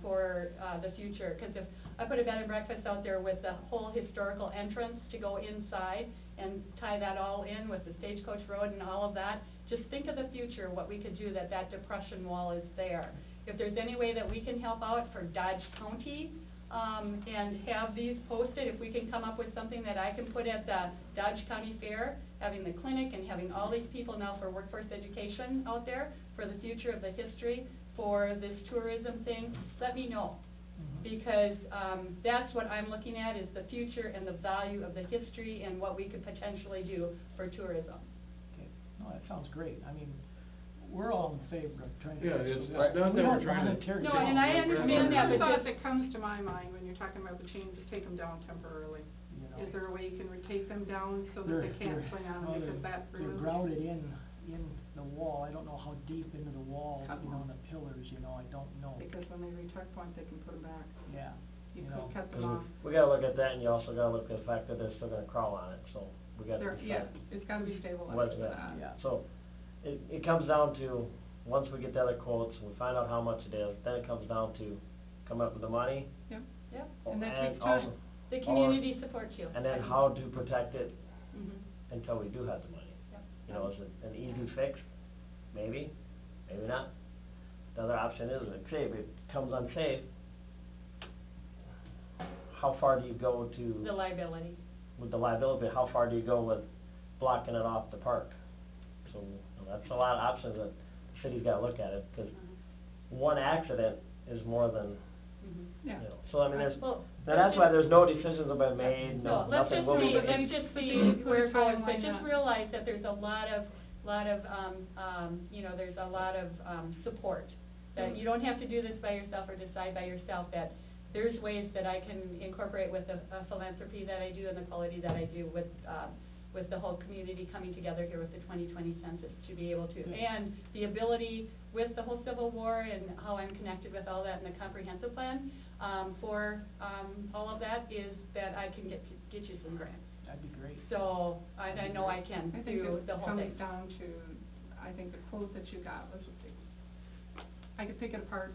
for, the future. 'Cause if I put a bed and breakfast out there with the whole historical entrance to go inside, and tie that all in with the Stagecoach Road and all of that, just think of the future, what we could do, that depression wall is there. If there's any way that we can help out for Dodge County, and have these posted, if we can come up with something that I can put at the Dodge County Fair, having the clinic and having all these people now for workforce education out there, for the future of the history, for this tourism thing, let me know. Mhm. Because, that's what I'm looking at, is the future and the value of the history and what we could potentially do for tourism. Okay, no, that sounds great. I mean, we're all in favor of trying to. Yeah, fix it's the not wall. that We we're don't trying to wanna tear it No, down. and I We're- understand that, The but thought just, that comes to my mind when you're talking about the chains is take them down temporarily. You know. Is there a way you can take them down so that they can't swing on them, because that They're removes. grouted in the wall. I don't know how deep into the wall, Cut you know, them. and the pillars, you know, I don't know. Because when they reach tuck point, they can put them back. Yeah, You you know. could cut them 'Cause off. we gotta look at that, and you also gotta look at the fact that they're still gonna crawl on it, so we gotta There, decide. yeah, it's gotta be stabilized What's for that? that. Yeah. So, it comes down to, once we get the other quotes, we find out how much it is, then it comes down to coming up with the money. Yep, yep, and that and takes time. also- the community supports you. And then how to protect it Mhm. until we do have the money. Yep. You know, is it an easy fix? Maybe, maybe not. The other option is, like, say, if it comes unsafe, how far do you go to? The liability. With the liability, how far do you go with blocking it off the park? So, you know, that's a lot of options that the city's gotta look at it, cause one accident is more than, Mhm. you Yeah. know, so I mean, there's, Well, and that's why there's no decisions have been made, No, let's nothing just will be see, made. let's just But see then you put where a it goes, but timeline just on. realize that there's a lot of, you know, there's a lot of, support. That you don't have to do this by yourself or decide by yourself, that there's ways that I can incorporate with the philanthropy that I do and the quality that I do with the whole community coming together here with the 2020 census to be able to. Yeah. And the ability with the whole Civil War and how I'm connected with all that in the comprehensive plan, for, all of that, is that I can get you some grants. That'd be great. So, I know I can I think through it the whole thing. comes down to, I think the quote that you got was, I could pick it apart,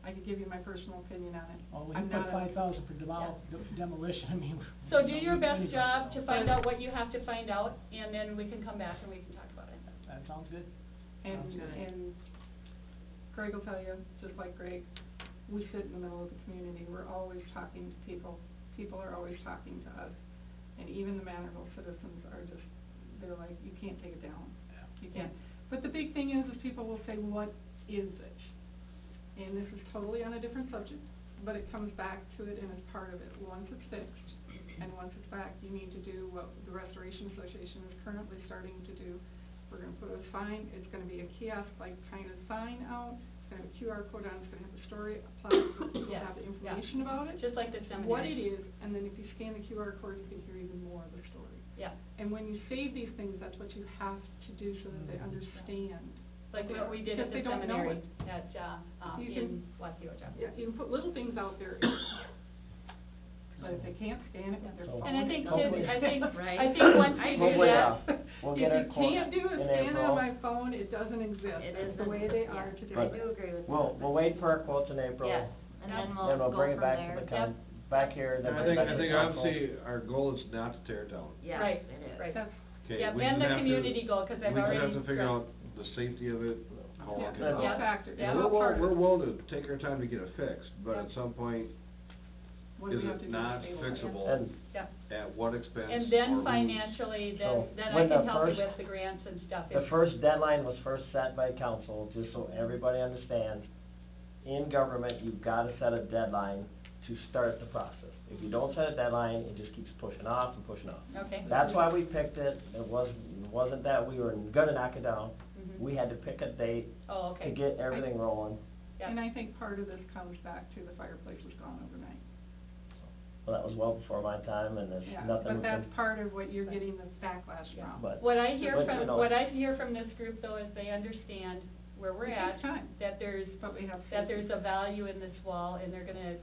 I could give you my personal opinion on it. Oh, when I'm you put not a- 5,000 for demolition, I mean. So do your best anybody job to knows. find out what you have to find out, and then we can come back and we can talk about it. That sounds good. And, Sounds good. and Greg will tell you, just like Greg, we sit in the middle of the community, we're always talking to people, people are always talking to us. And even the Manorville citizens are just, they're like, you can't take it down, you can't. But the big thing is people will say, what is it? And this is totally on a different subject, but it comes back to it and is part of it. Once it's fixed, and once it's back, you need to do what the Restoration Association is currently starting to do. We're gonna put a sign, it's gonna be a kiosk-like kind of sign out, it's gonna have a QR code on, it's gonna have the story applied, so people Yeah, have the yeah. information about it. Just like the seminary. What it is, and then if you scan the QR code, you can hear even more of the story. Yeah, And when you save these things, that's what you have to do so that they understand. like what we did at Because the they don't know seminary it. at, You in can- Waukesha. Yeah, you can put little things out there, but if they can't scan it with their So- phone. And I think Hopefully- kids, Right. I think once you do Hopefully, that, we'll get our If you quote can't do a in scan April. on my phone, it doesn't exist, It that's the isn't, way they yeah. are today. I do agree with that. We'll wait for our quotes in April. Yes, and then we'll Then we'll go bring it from back there. to the back here, then I bring think, it back I to the think council. obviously, our goal is not to tear it down. Yes, Right, it is. right. That's, Okay, Yeah, we and just the have to- community goal, 'cause I've already We just have to figure right. out the safety of it, how long yeah, it it's all Yeah. factored, Yeah. it's all part of We're it. willing to take our time to get it fixed, but Yeah. at some point, What do is we have to it do not to stabilize it? fixable? And Yeah. At what expense? And or then who's- financially, then, So, then I when can the help you first- with the grants and stuff. The if- first deadline was first set by council, just so everybody understands. In government, you've gotta set a deadline to start the process. If you don't set a deadline, it just keeps pushing off and pushing off. Okay. That's why we picked it. It wasn't that we were gonna knock it down. Mhm. We had to pick a date Oh, okay. to get everything rolling. Yeah. And I think part of this comes back to the fireplace was gone overnight. Well, that was well before my time, and there's Yeah, nothing but we that's can, part of what you're getting the backlash Yeah. from. but. What I hear but, you from, know, what I hear from this group though is they understand where we're It at. takes time. That there's, But we have that safety. there's a value in this wall, and they're gonna,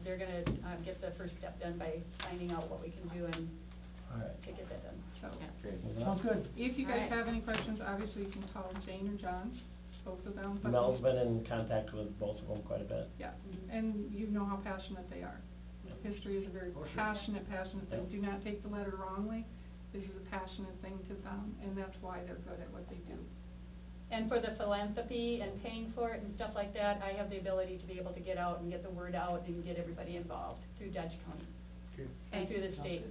get the first step done by finding out what we can do and All right. to get that done. So, Okay. Sounds good. if you guys Alright. have any questions, obviously you can call Jane or John, both of them. but- Mel's been in contact with both of them quite a bit. Yeah, Mhm. and you know how passionate they are. History is a very Oh, sure. passionate thing. Yeah. Do not take the letter wrongly. This is a passionate thing to them, and that's why they're good at what they do. And for the philanthropy and paying for it and stuff like that, I have the ability to be able to get out and get the word out and get everybody involved through Dutch County Okay. and through the Sounds state.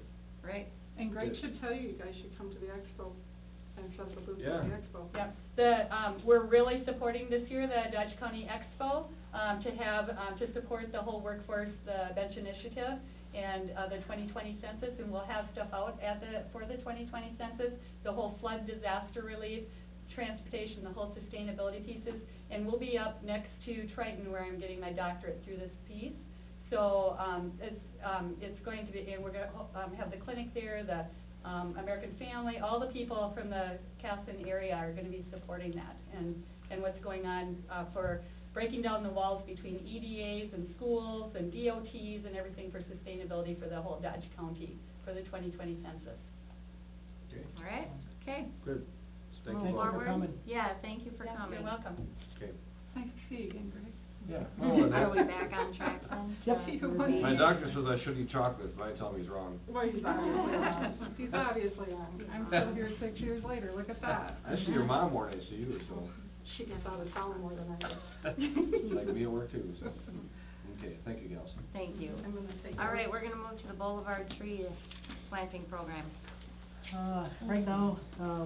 good. Right. And Greg Good. should tell you guys should come to the expo and set up a booth Yeah. at the expo. Yep, we're really supporting this year, the Dutch County Expo, to have, to support the whole workforce, the bench initiative and, the 2020 census, and we'll have stuff out for the 2020 census, the whole flood disaster relief, transportation, the whole sustainability pieces, and we'll be up next to Triton where I'm getting my doctorate through this piece. So, it's going to be, and we're gonna, have the clinic there, the, American Family, all the people from the Casson area are gonna be supporting that, and what's going on, for breaking down the walls between EDAs and schools and DOTs and everything for sustainability for the whole Dodge County for the 2020 census. Okay, All right, okay. good. Thank Move you both. forward. coming. Yeah, thank you for Yeah, coming. You're welcome. Okay. Nice to see you again, Greg. Yeah. Are we back on track then? Yep. You We're want- being- My doctor says I shouldn't eat chocolate, but I tell him he's wrong. Well, he's obviously on. He's obviously on. I'm still here 6 years later, look at that. I see your mom more than I see you, so. She gets out of town more than I do. Like me at work too, so. Okay, thank you, gals. Thank you. I'm gonna take. All right, we're gonna move to the Boulevard tree planting program. Right now,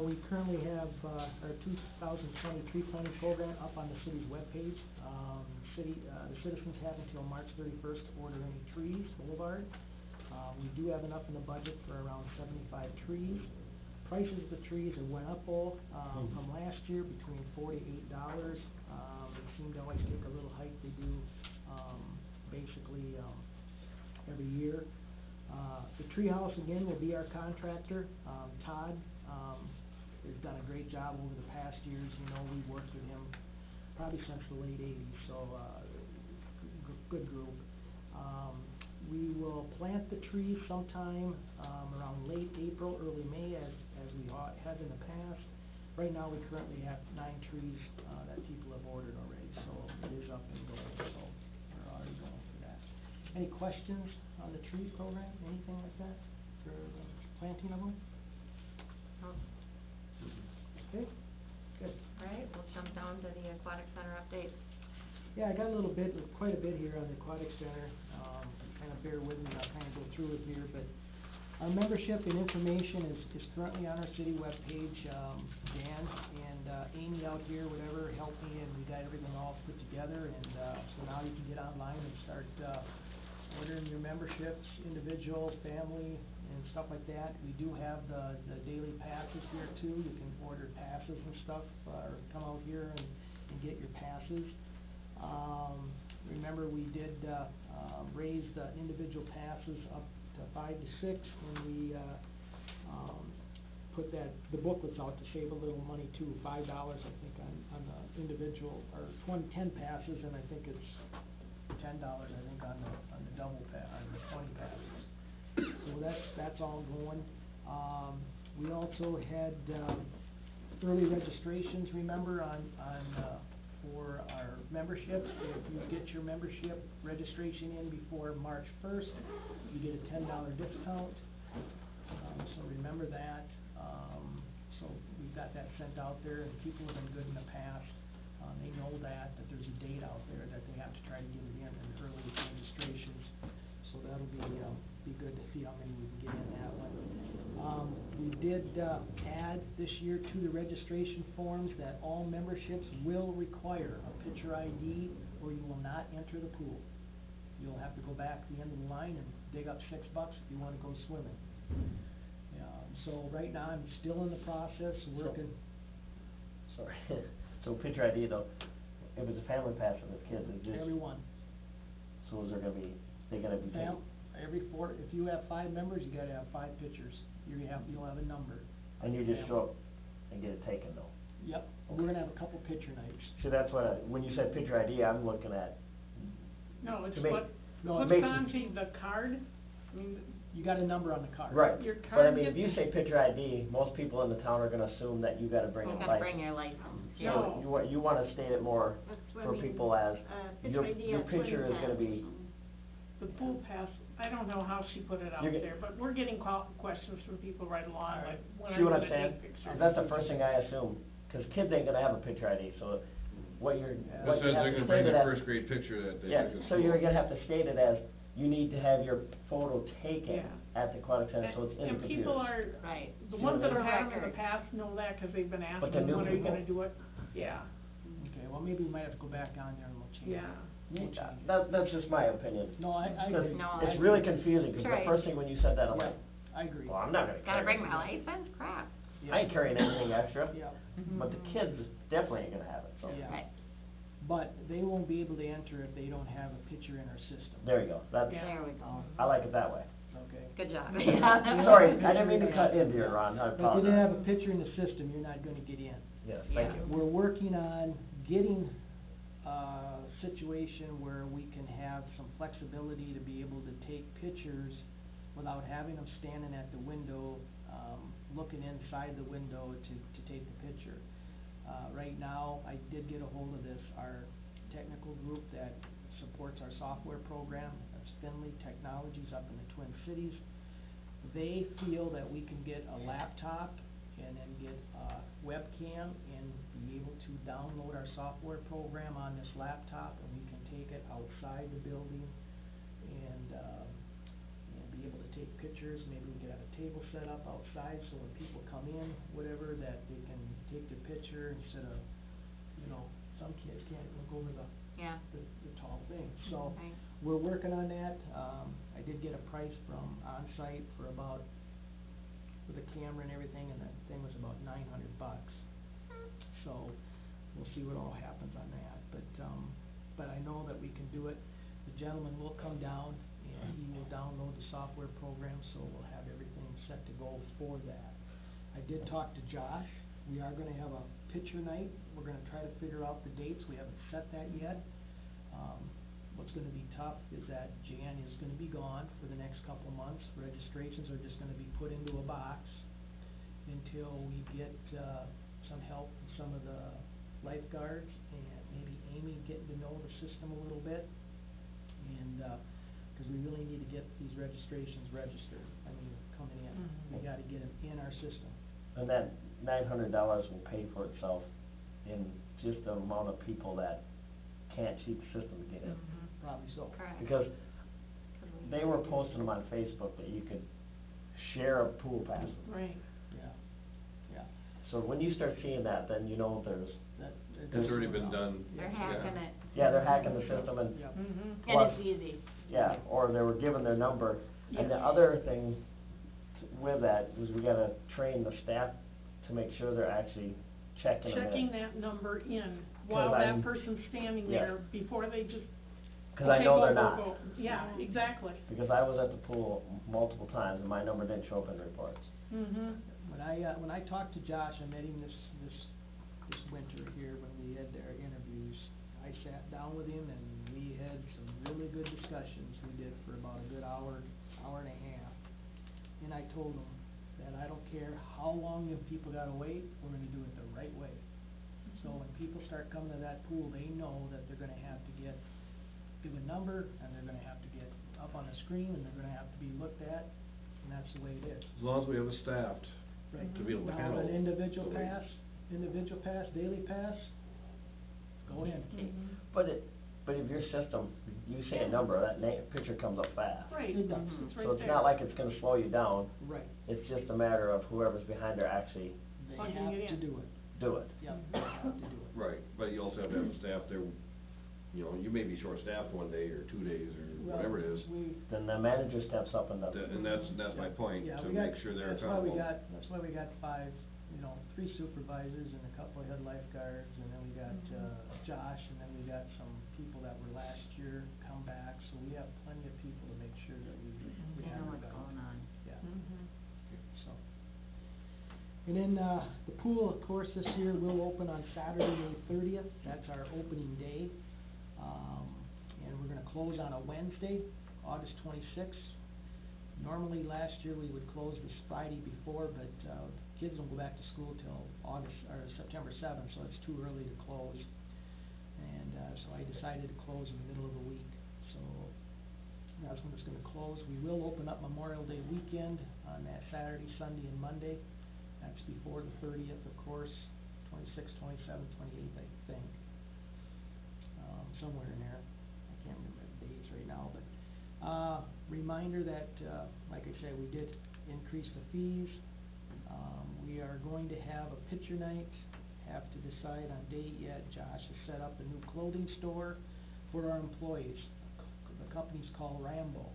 we currently have, our 2020 tree planting program up on the city's webpage. The citizens have until March 31st to order any trees, Boulevard. We do have enough in the budget for around 75 trees. Prices of the trees have went up, from last year, between $4 to $8. They seem to always take a little hike. They do, basically, every year. The treehouse, again, will be our contractor. Todd, has done a great job over the past years. You know, we've worked with him probably since the late 80s, so, good group. We will plant the trees sometime, around late April, early May, as we have in the past. right now, we currently have 9 trees, that people have ordered already, so it is up and going, so we're already going for that. Any questions on the tree program, anything like that, for planting of them? Okay, good. Alright, we'll jump down to the aquatic center update. Yeah, I got a little bit, quite a bit here on the aquatic center, kind of bear with me, I'll kind of go through it here, but our membership and information is currently on our city webpage. Dan and Amy out here, whatever, helped me, and we got everything all put together, and so now you can get online and start ordering your memberships, individual, family, and stuff like that. We do have the daily passes here too. You can order passes and stuff, or come out here and get your passes. Remember, we did raise the individual passes up to 5 to 6, and we put the booklets out to save a little money too, $5 I think on the individual, or 10 passes, and I think it's $10 I think on the double on the 20 passes. So that's all going. We also had early registrations, remember, for our memberships. If you get your membership registration in before March 1st, you get a $10 discount. So remember that. So we've got that sent out there, and people have been good in the past. They know that there's a date out there that they have to try to get it in early registrations. So that'll be good to see how many we can get in that one. We did add this year to the registration forms that all memberships will require a picture ID, or you will not enter the pool. You'll have to go back to the end of the line and dig up $6 if you want to go swimming. So right now, I'm still in the process, working. Sorry. So picture ID though, if it's a family pass with kids, it's just. Everyone. So is there gonna be, they gonna be taken? If you have 5 members, you gotta have 5 pictures. You'll have a number. And you just show up and get it taken though? Yep, we're gonna have a couple picture nights. See, that's what when you said picture ID, I'm looking at. No, it's To make- what's makes on it- the card, I mean, You got a number on the card. Right, Your but I card mean, if gets- you say picture ID, most people in the town are gonna assume that you gotta bring a You license. gotta bring your license, yeah. No. So you wanna state it more That's for swimming, people as, picture your ID at picture swim is gonna pass. be, the pool pass, I don't know how she put it out You're get- there, but we're getting questions from people right along, like, when see are you what I'm gonna saying? take pictures? That's the first thing I assume, cause kids ain't gonna have a picture ID, so what you're, It what says you have they're to gonna state bring it their as. first grade picture that they Yeah, took at so you're school. gonna have to state it as, you need to have your photo taken Yeah. at the aquatic center, so it's in the And computer. people are, Right. the See ones what that I have mean? had them in the Record. past know that, cause they've been But the asking, new when are you people- gonna do it? Yeah, Okay, well, maybe we might have to go back on there and we'll change it. yeah. We'll change it. That's just my opinion. No, I 'Cause agree. No, I it's agree. really confusing, cause the Right. first thing when you said that, I'm Yeah, like, I agree. well, I'm not gonna carry. Gotta bring it. my license, crap. Yeah. I ain't carrying anything extra. Yeah, But the kids definitely ain't gonna have it, so. Yeah. Right, but they won't be able to enter if they don't have a picture in our system. There you go, that's, Yeah. there we go. I like it that way. Okay. Good job. Sorry, I didn't mean to cut into you, Ron, I But if you apologize. didn't have a picture in the system, you're not gonna get in. Yes, thank Yeah. you. We're working on getting a situation where we can have some flexibility to be able to take pictures without having them standing at the window, looking inside the window to take the picture. Right now, I did get a hold of our technical group that supports our software program, that's Finley Technologies up in the Twin Cities. They feel that we can get a laptop and then get a webcam and be able to download our software program on this laptop, and we can take it outside the building and be able to take pictures. Maybe we could have a table set up outside, so when people come in, whatever, that they can take their picture instead of, some kids can't look over the Yeah, tall thing. So, right. we're working on that. I did get a price from Onsite for about, with a camera and everything, and the thing was about $900. So, we'll see what all happens on that, but I know that we can do it. The gentleman will come down, and he will download the software program, so we'll have everything set to go for that. I did talk to Josh. We are gonna have a picture night. We're gonna try to figure out the dates. We haven't set that yet. What's gonna be tough is that Jan is gonna be gone for the next couple months. Registrations are just gonna be put into a box until we get, some help with some of the lifeguards, and maybe Amy getting to know the system a little bit. And, 'cause we really need to get these registrations registered, I mean, coming in, we gotta get them in our system. And that $900 will pay for itself in just the amount of people that can't cheat the system to get in. Probably so. Correct. Because they were posting them on Facebook that you could share a pool pass. Right. Yeah, yeah. So when you start seeing that, then you know there's, It's already been done. They're Yeah. hacking it. yeah, they're hacking the system and, Yep. Mm-hmm. Plus- And it's easy. yeah, or they were given their number. And the Yes. other thing with that is we gotta train the staff to make sure they're actually checking them in. Checking that number in while I'm- that person's standing Yes. there before they just. 'Cause I okay, know go, they're go, not. go. Yeah, exactly. Because I was at the pool multiple times and my number didn't show up in the reports. Mm-hmm. When I talked to Josh, I met him this winter here when we had our interviews. I sat down with him and we had some really good discussions, we did for about a good hour and a half. And I told him that I don't care how long them people gotta wait, we're gonna do it the right way. So when people start coming to that pool, they know that they're gonna have to give a number, and they're gonna have to get up on the screen, and they're gonna have to be looked at, and that's the way it is. As long as we have it staffed Right. to be able to Now, handle. an individual the wait. pass, daily pass, go in. But if your system, you say a number, that picture comes up fast. Right. It does. It's right So it's there. not like it's gonna slow you down, Right. it's just a matter of whoever's behind there actually They Plugging have it to in. do it. do it. Yep, they have to do it. Right, but you also have to have the staff there, you know, you may be short-staffed one day or 2 days or whatever it is. Then the manager steps up and does it. And that's my point, Yeah, to we got- make sure they're that's why we accountable. that's why we got 3 supervisors and a couple of head lifeguards, and then we got, Josh, and then we got some people that were last year come back, so we have plenty of people to make sure that we They have know it what's done. going on. Yeah. Mm-hmm. So. And then, the pool, of course, this year will open on Saturday, May 30th, that's our opening day. And we're gonna close on a Wednesday, August 26th. Normally, last year, we would close this Friday before, but, kids don't go back to school till September 7th, so it's too early to close. And, so I decided to close in the middle of the week, so that's when it's gonna close. We will open up Memorial Day weekend on that Saturday, Sunday, and Monday. That's before the 30th, of course, 26th, 27th, 28th, I think. Somewhere in there. I can't remember the dates right now, but, reminder that, like I said, we did increase the fees. We are going to have a picture night, have to decide on date yet. Josh has set up a new clothing store for our employees. The company's called Rambo.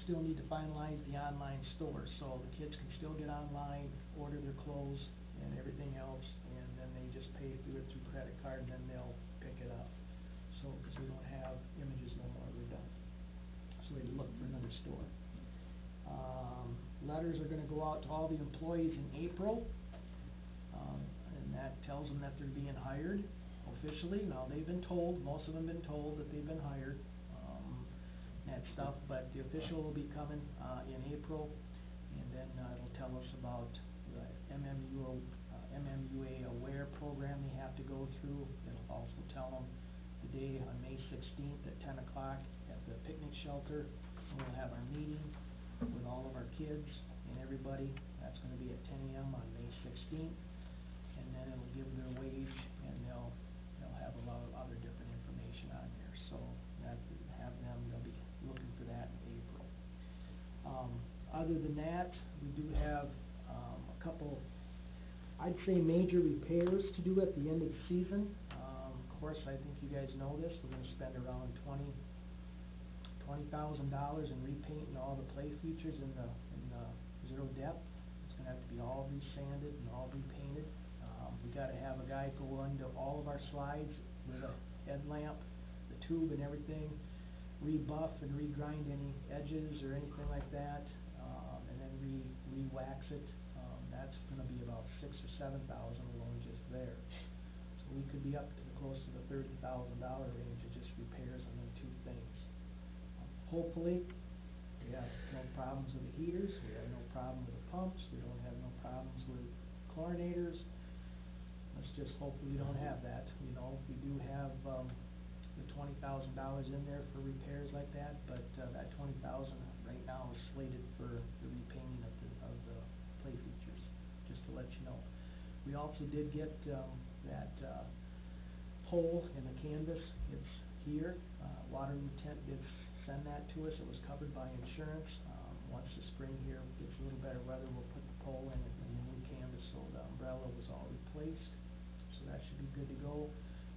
Still need to finalize the online store, so the kids can still get online, order their clothes and everything else, and then they just pay through credit card, and then they'll pick it up. So, 'cause we don't have images no more, we're done. So we had to look for another store. Letters are gonna go out to all the employees in April, and that tells them that they're being hired officially. Now, they've been told, most of them been told that they've been hired, that stuff, but the official will be coming, in April, and then, it'll tell us about the MMUA Aware program they have to go through. It'll also tell them the day on May 16th at 10 o'clock at the picnic shelter, we'll have our meeting with all of our kids and everybody. That's gonna be at 10 a.m. on May 16th, and then it'll give their wage, and they'll have a lot of other different information on there, so they'll be looking for that in April. Other than that, we do have, a couple, I'd say major repairs to do at the end of the season. Of course, I think you guys know this, we're gonna spend around $20,000 in repainting all the play features in the zero depth. It's gonna have to be all resanded and all repainted. We gotta have a guy go into all of our slides with a headlamp, the tube and everything, rebuff and regrind any edges or anything like that, and then re-wax it. That's gonna be about $6,000 or $7,000 alone just there. So we could be up to close to the $30,000 range of just repairs on them 2 things. Hopefully, we have no problems with the heaters, we have no problem with the pumps, we don't have no problems with chlorinators, let's just hope we don't have that, you know, we do have, the $20,000 in there for repairs like that, but, that $20,000 right now is slated for the repainting of the play features, just to let you know. We also did get, that, hole in the canvas, it's here, Waterloo Tent did send that to us, it was covered by insurance. Once the spring here gets a little better weather, we'll put the pole in and the new canvas, so the umbrella was all replaced, so that should be good to go.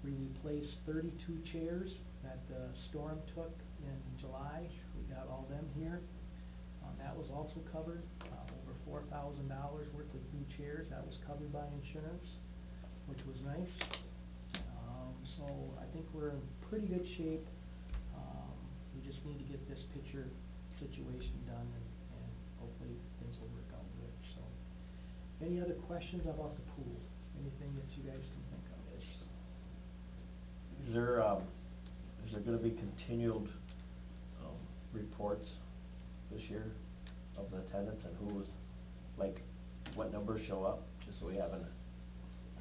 We replaced 32 chairs that the storm took in July, we got all them here. That was also covered, over $4,000 worth of new chairs, that was covered by insurance, which was nice. So I think we're in pretty good shape, we just need to get this picture situation done and hopefully things will work out good, so. Any other questions about the pool? Anything that you guys can think of? Is there gonna be continued, reports this year of the attendance and who was, like, what numbers show up, just so we have an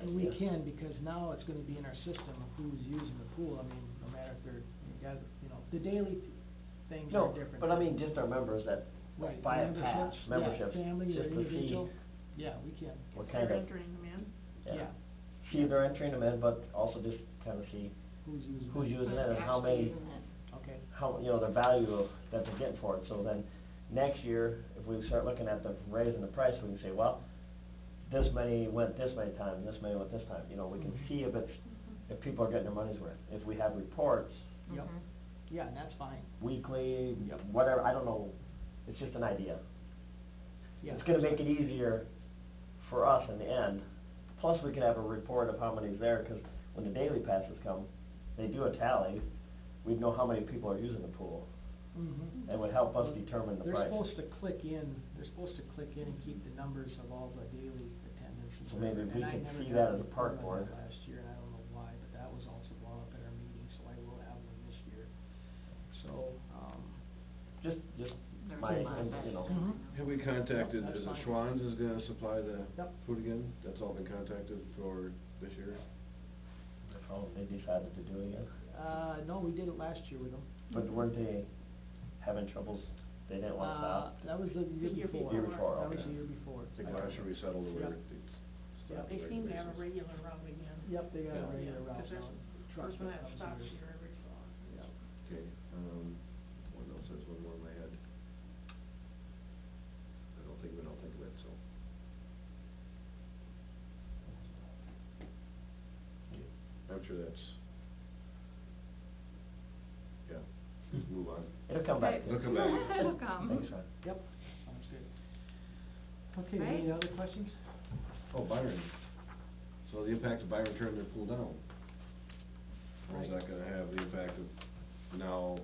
And we idea? can, because now it's gonna be in our system of who's using the pool, I mean, no matter if they're, you know, the daily things are No, different. but I mean, just our members that Right, buy a pass, memberships, memberships, yeah, family or just to see individual, yeah, we can. what kind of, entering them in. yeah. Yeah. See if they're entering them in, but also just kinda see Who's using it. who's using it and how Actually many, using it. Okay, how, you know, the value of, that they're getting for it, so then next year, if we start looking at the raising the price, we can say, well, this many went this many times, this many went this time, you know, we can Mhm. see if it's, if people are getting their money's worth. If we have reports, yep, Mhm. yeah, and that's fine, weekly, Yep. whatever, I don't know, it's just an idea. yeah. It's gonna make it easier for us in the end, plus we can have a report of how many's there, 'cause when the daily passes come, they do a tally, we'd know how many people are using the pool. Mhm. It would help us determine the price. They're supposed to click in and keep the numbers of all the daily attendance and So maybe whatever, we and I could never see got that a as a park report on that board. last year, and I don't know why, but that was also brought up at our meeting, so I will have one this year. So, Just There's my, a lot of you know. Mhm. Have we contacted, Yep, that's is it fine. Schwann's is gonna supply the Yep. food again? That's all been contacted for this year? Oh, they decided to do it again, no, we did it last year with them. but weren't they having troubles, they didn't wanna stop? That was the year year before. Year before, That was okay. the year before. I think last year we settled it where Yep. they Yep. stopped They on seem to have a basis. regular route again. Yep, they got a Yeah. regular route 'Cause there's now, a truck person that comes stops here. here every fall. Yep. Okay, what else, that's one more in my head. I don't think of it, so. I'm sure that's, yeah, just move on. It'll come back. It'll come back. It'll come. Thanks, Ron. Yep, sounds good. Okay, Right. any other questions? Oh, Byron, so the impact of Byron turning their pool down? Or is Right. that gonna have the impact of now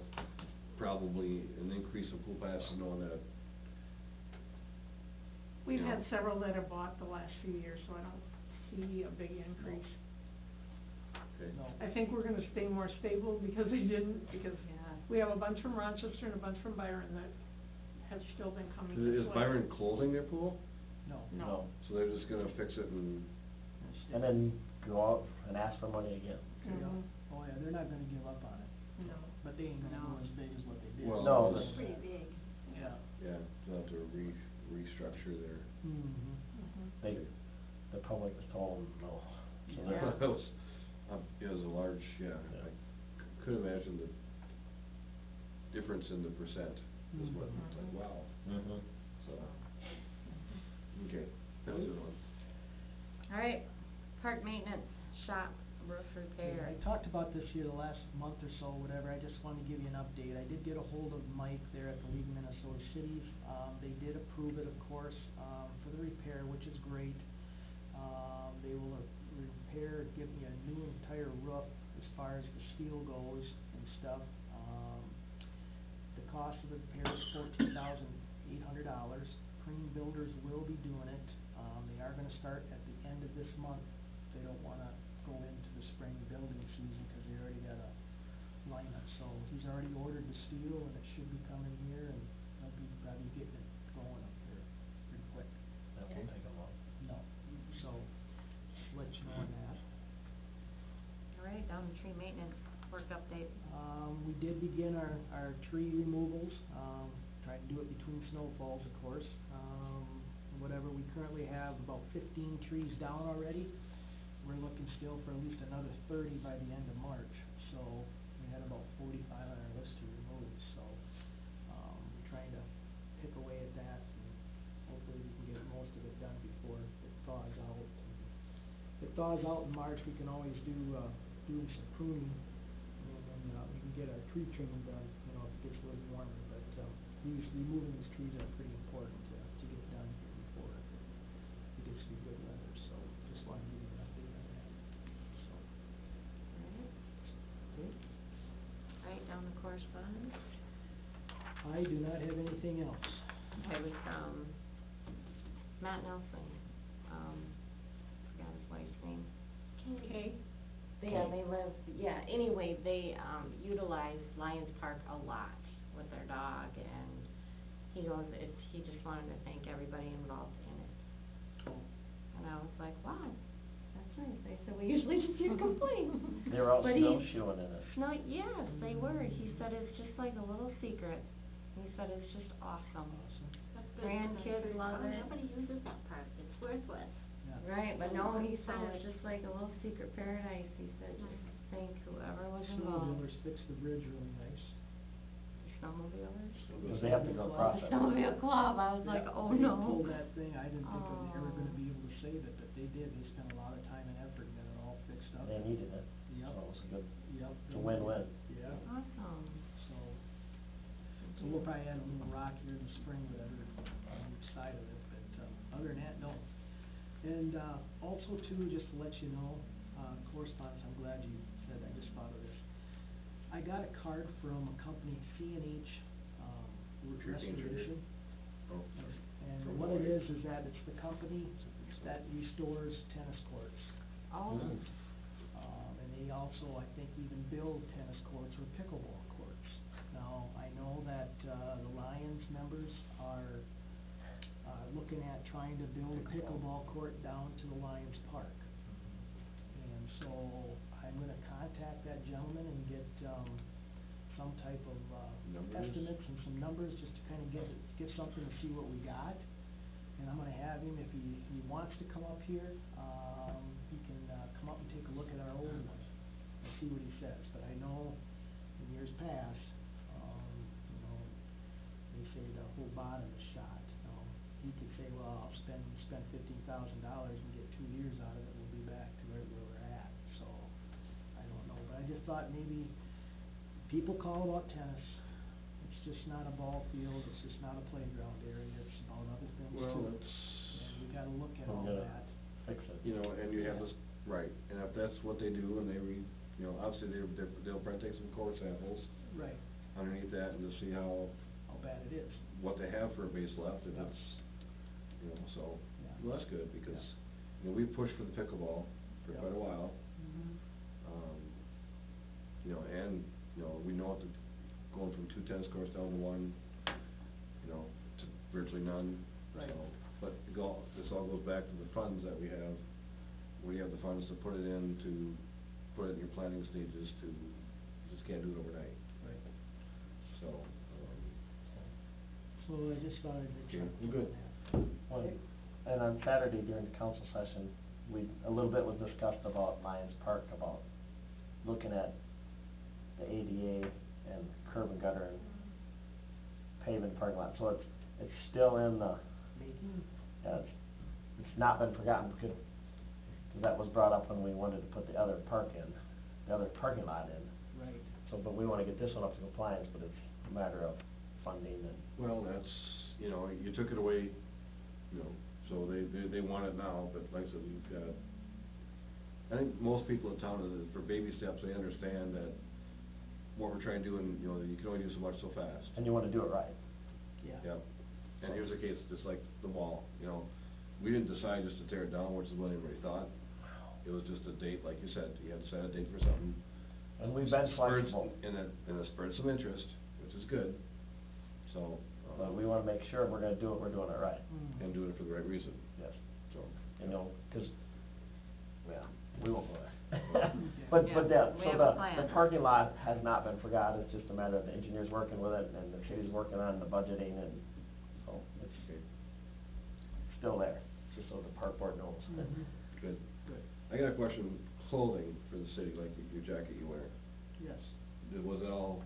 probably an increase in pool passes knowing that? We've Yeah. had several that have bought the last few years, so I don't see a big increase. Okay. No. I think we're gonna stay more stable because they didn't, because Yeah. we have a bunch from Rochester and a bunch from Byron that have still been coming this Is way. Byron closing their pool? No. No. So they're just gonna fix it and, And then go out and ask for money again. Mhm. Oh, yeah, they're not gonna give up on it, No. but they ain't gonna No. go as big as what they did. Well, No, it's- but- Pretty big. Yeah. yeah, they'll have to restructure their. Mm-hmm. Mhm. They, the public was told no. So Yeah. they're- That was, it was a large, yeah, Yeah. I could imagine the difference in the percent is what, it's like, Mhm. wow, Mhm. so. Okay, that was it one. All right, park maintenance, shop, roof repair. I talked about this here the last month or so, whatever, I just wanted to give you an update. I did get a hold of Mike there at the League of Minnesota Cities. They did approve it, of course, for the repair, which is great. They will repair, give me a new entire roof as far as the steel goes and stuff. The cost of the repair is $14,800. Crean Builders will be doing it. They are gonna start at the end of this month. They don't wanna go into the spring building season, cause they already got a lineup. So he's already ordered the steel and it should be coming here and they'll be probably getting it going up here pretty quick. That won't take them long. No, so, just let you know on that. maintenance work update? We did begin our tree removals, trying to do it between snowfalls, of course. Whatever, we currently have about 15 trees down already. We're looking still for at least another 30 by the end of March, so we had about 45 on our list to remove, so, we're trying to pick away at that, and hopefully we can get most of it done before it thaws out. If it thaws out in March, we can always doing some pruning, and we can get our tree trimming done, you know, if it gets a little warmer, but, removing these trees are pretty important to get done here before it gets to be good weather, so just wanted to give you an update on that, so. Okay. Right, down the correspondence? I do not have anything else. Okay, with, Matt Nelson, forgot his wife's name. Okay. Yeah, they live, anyway, they, utilize Lions Park a lot with their dog, and he goes, he just wanted to thank everybody involved in it. And I was like, wow, that's nice. They said, we usually just hear complaints. They were out But he's- snowshoeing in it. No, yes, they were. He said it's just like a little secret. He said it's just awesome. That's good. Grandkids love it. Nobody uses that park, it's worthless. Yeah. Right, but no, he said Oh, it's just like a little secret paradise. He said, just thank whoever was involved. Snowmobilers fixed the bridge really nice. The snowmobilers? Because they have to go across The it. snowmobile club, I was like, Yep, oh they no. pulled that thing, I didn't think that they were Oh. gonna be able to save it, but they did, they spent a lot of time and effort and got it all fixed up. They needed it, Yep. so it was a good, Yep. it's a win-win. Yeah, Awesome. so we'll probably add a little rock here in the spring, whatever, on each side of it, but, other than that, no. And, also too, just to let you know, correspondence, I'm glad you said, I just thought of this. I got a card from a company, C&H, Drinking sugar? Restoration. Oh. And From what it Hawaii. is that it's the company that restores tennis courts. Oh, And they also, I think, even build tennis courts or pickleball courts. Now, I know that, the Lions members are, looking at trying to build a pickleball court down to the Lions Park. And so, I'm gonna contact that gentleman and get, some type of, Numbers? estimates and some numbers, just to kinda get something to see what we got. And I'm gonna have him, if he wants to come up here, he can, come up and take a look at our old one and see what he says. But I know in years past, you know, they say the whole bottom is shot. He could say, well, I'll spend $15,000 and get 2 years out of it, we'll be back to where we're at. So, I don't know, but I just thought maybe, people call about tennis, it's just not a ball field, it's just not a playground area, it's about other things too. Well, it's, And we gotta look at all We gotta that. fix it. you know, and you have this, right, and if that's what they do, and you know, obviously they'll probably take some core samples Right, underneath that and just see how bad it is. what they have for a base left, if Yeah. it's, you know, so, Yeah. well, that's good, because, Yeah. you know, we pushed for the pickleball for Yeah. quite a while. You know, and, you know, we know that going from 2 tennis courts down to 1, you know, to virtually none. Right. So, but this all goes back to the funds that we have, where you have the funds to put it in, to put it in your planning stages, you just can't do it overnight, Right. so, So I just thought I'd let you Okay, know good. that. Well, and on Saturday during the council session, a little bit was discussed about Lions Park, about looking at the ADA and curb and gutter and paving the parking lot, so it's still in the, Making, it's not been forgotten, because that was brought up when we wanted to put the other parking lot in. right. So, but we wanna get this one up to compliance, but it's a matter of funding and. well, that's, you know, you took it away, you know, so they want it now, but like I said, we've got, I think most people in town, for baby steps, they understand that what we're trying to do, and, you know, you can only do so much so fast. And you wanna do it right. Yeah. Yep, and here's the case, just like the wall, you know, we didn't decide just to tear it down, which is what everybody thought. It was just a date, like you said, you had to set a date for something. And we've been Spurred- flexible. And it spurred some interest, which is good, so. But we wanna make sure if we're gonna do it, we're doing it right, Mm. And doing it for the right reason, yes. so. And, you know, 'cause Yeah, we won't go there. But Yeah, yeah, we so have a the plan. parking lot has not been forgot, it's just a matter of the engineers working with it, and the city's working on the budgeting, and so it's still there, just so the park board knows. Good. Good. I got a question, clothing for the city, like your jacket you wear. Yes. Was that all,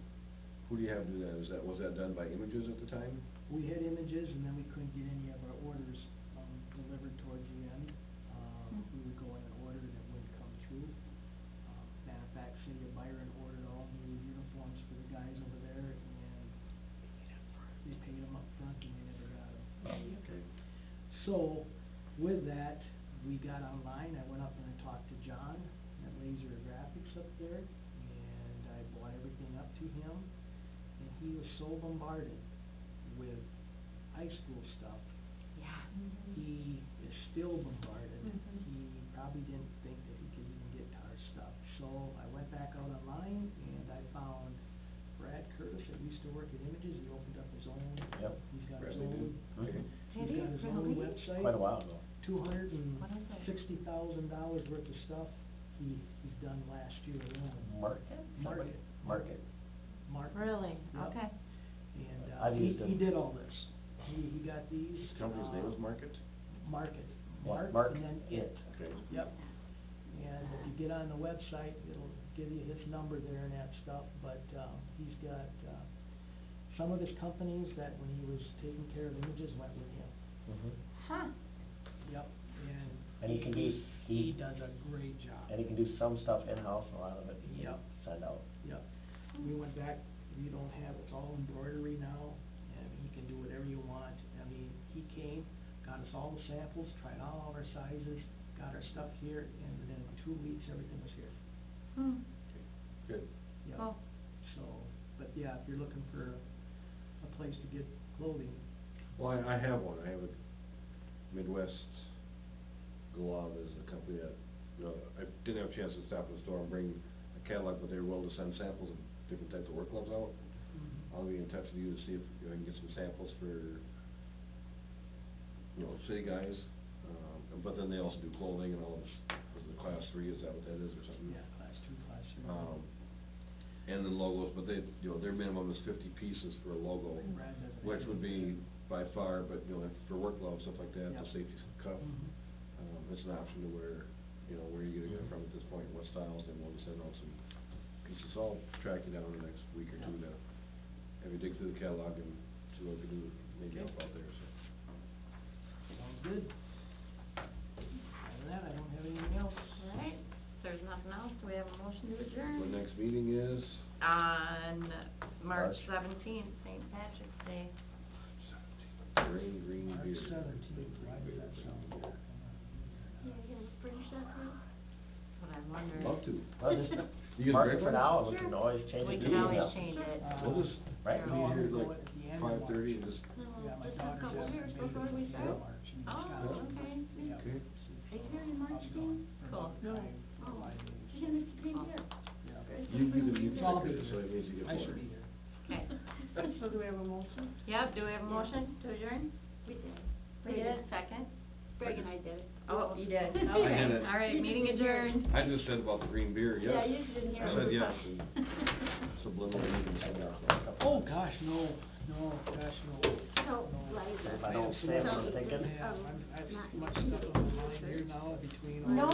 who do you have do that? Was that done by Images at the time? We had Images, and then we couldn't get any of our orders, delivered towards the end. We would go in and order, and it wouldn't come through. Matter of fact, City of Byron ordered all new uniforms for the guys over there, and they paid them up front, and they never got them. Okay. So, with that, we got online, I went up and I talked to John at Laser Graphics up there, and I brought everything up to him, and he was so bombarded with high school stuff. Yeah. He is still bombarded. Mhm. He probably didn't think that he could even get to our stuff. So I went back out online and I found Brad Curtis that used to work at Images. He opened up his own. Yep. He's got his Bradley own. did? Okay. He's Did he got his own really? website. Quite a while ago. What is it? $260,000 worth of stuff he's done last year alone. Market? Market. Market. Market. Really? Yep. Okay. And, I've used he it. did all this. He got these. His company's name was Market? Market. Yeah, Mark and then it. Okay. Yep. And if you get on the website, it'll give you his number there and that stuff, but, he's got, some of his companies that when he was taking care of Images went with him. Huh. Yep, And he can do- he does a great job. And he can do some stuff in-house, a lot of it he can Yep. send out. Yep. We went back, we don't have, it's all embroidery now, and he can do whatever you want. I mean, he came, got us all the samples, tried all of our sizes, got our stuff here, and within 2 weeks, everything was here. Hmm. Good. Yep. Cool. So, but yeah, if you're looking for a place to get clothing, Well, I have one. I have a Midwest Glove is a company that, you know, I didn't have a chance to stop in the store and bring a catalog, but they were willing to send samples of different types of work gloves out. I'll be in touch with you to see if I can get some samples for, you know, city guys. But then they also do clothing and all this, was it Class 3, is that what that is or something? yeah, class 2, class 3. And then logos, but they, you know, their minimum is 50 pieces for a logo, Brad doesn't which have would any. be by far, but, you know, like for work gloves, stuff like that, the Yep. safety cuff. It's an option to where, you know, where you're getting it from at this point, what styles, then we'll just send out some pieces. So I'll track you down in the next week or two to have you dig through the catalog and see what we can do, maybe help out there, so. Sounds good. Other than that, I don't have anything else. All right, if there's nothing else, do we have a motion to adjourn? The next meeting is? On March March. 17th, St. Patrick's Day. Green March beer. 17th, why does that sound weird? Yeah, you look pretty sure. That's what I'm wondering. Love to. Well, just You get mark it breakfast? for now, and we Sure. can always change We it to can always email. change it. We'll just Right. meet No, I'm here gonna go like at the end of 5:30 and March. just, No, Yeah, my just a daughter's couple having years a baby before we in start. March. She just Oh, got it. okay. Yep. Okay. Are you here in March, I'll be Dean? gone for Cool. about No. 4 or 5 days. You're gonna miss the same year. Yeah. you So I'll be get it, so here. it means you get I more. should be here. Okay. So do we have a motion? Yep, do we have a motion to adjourn? We did. We did, second? Greg and I did it. Oh, you did, okay. I did it. All right, meeting adjourned. I just said about the green beer, yes. Yeah, you didn't hear I it. said yes, and subliminally you can say that. Oh, gosh, no, gosh, no. So, like, If I don't say it, I'm thinking. Yeah, I have not much eating stuff on my mind here now between all. No,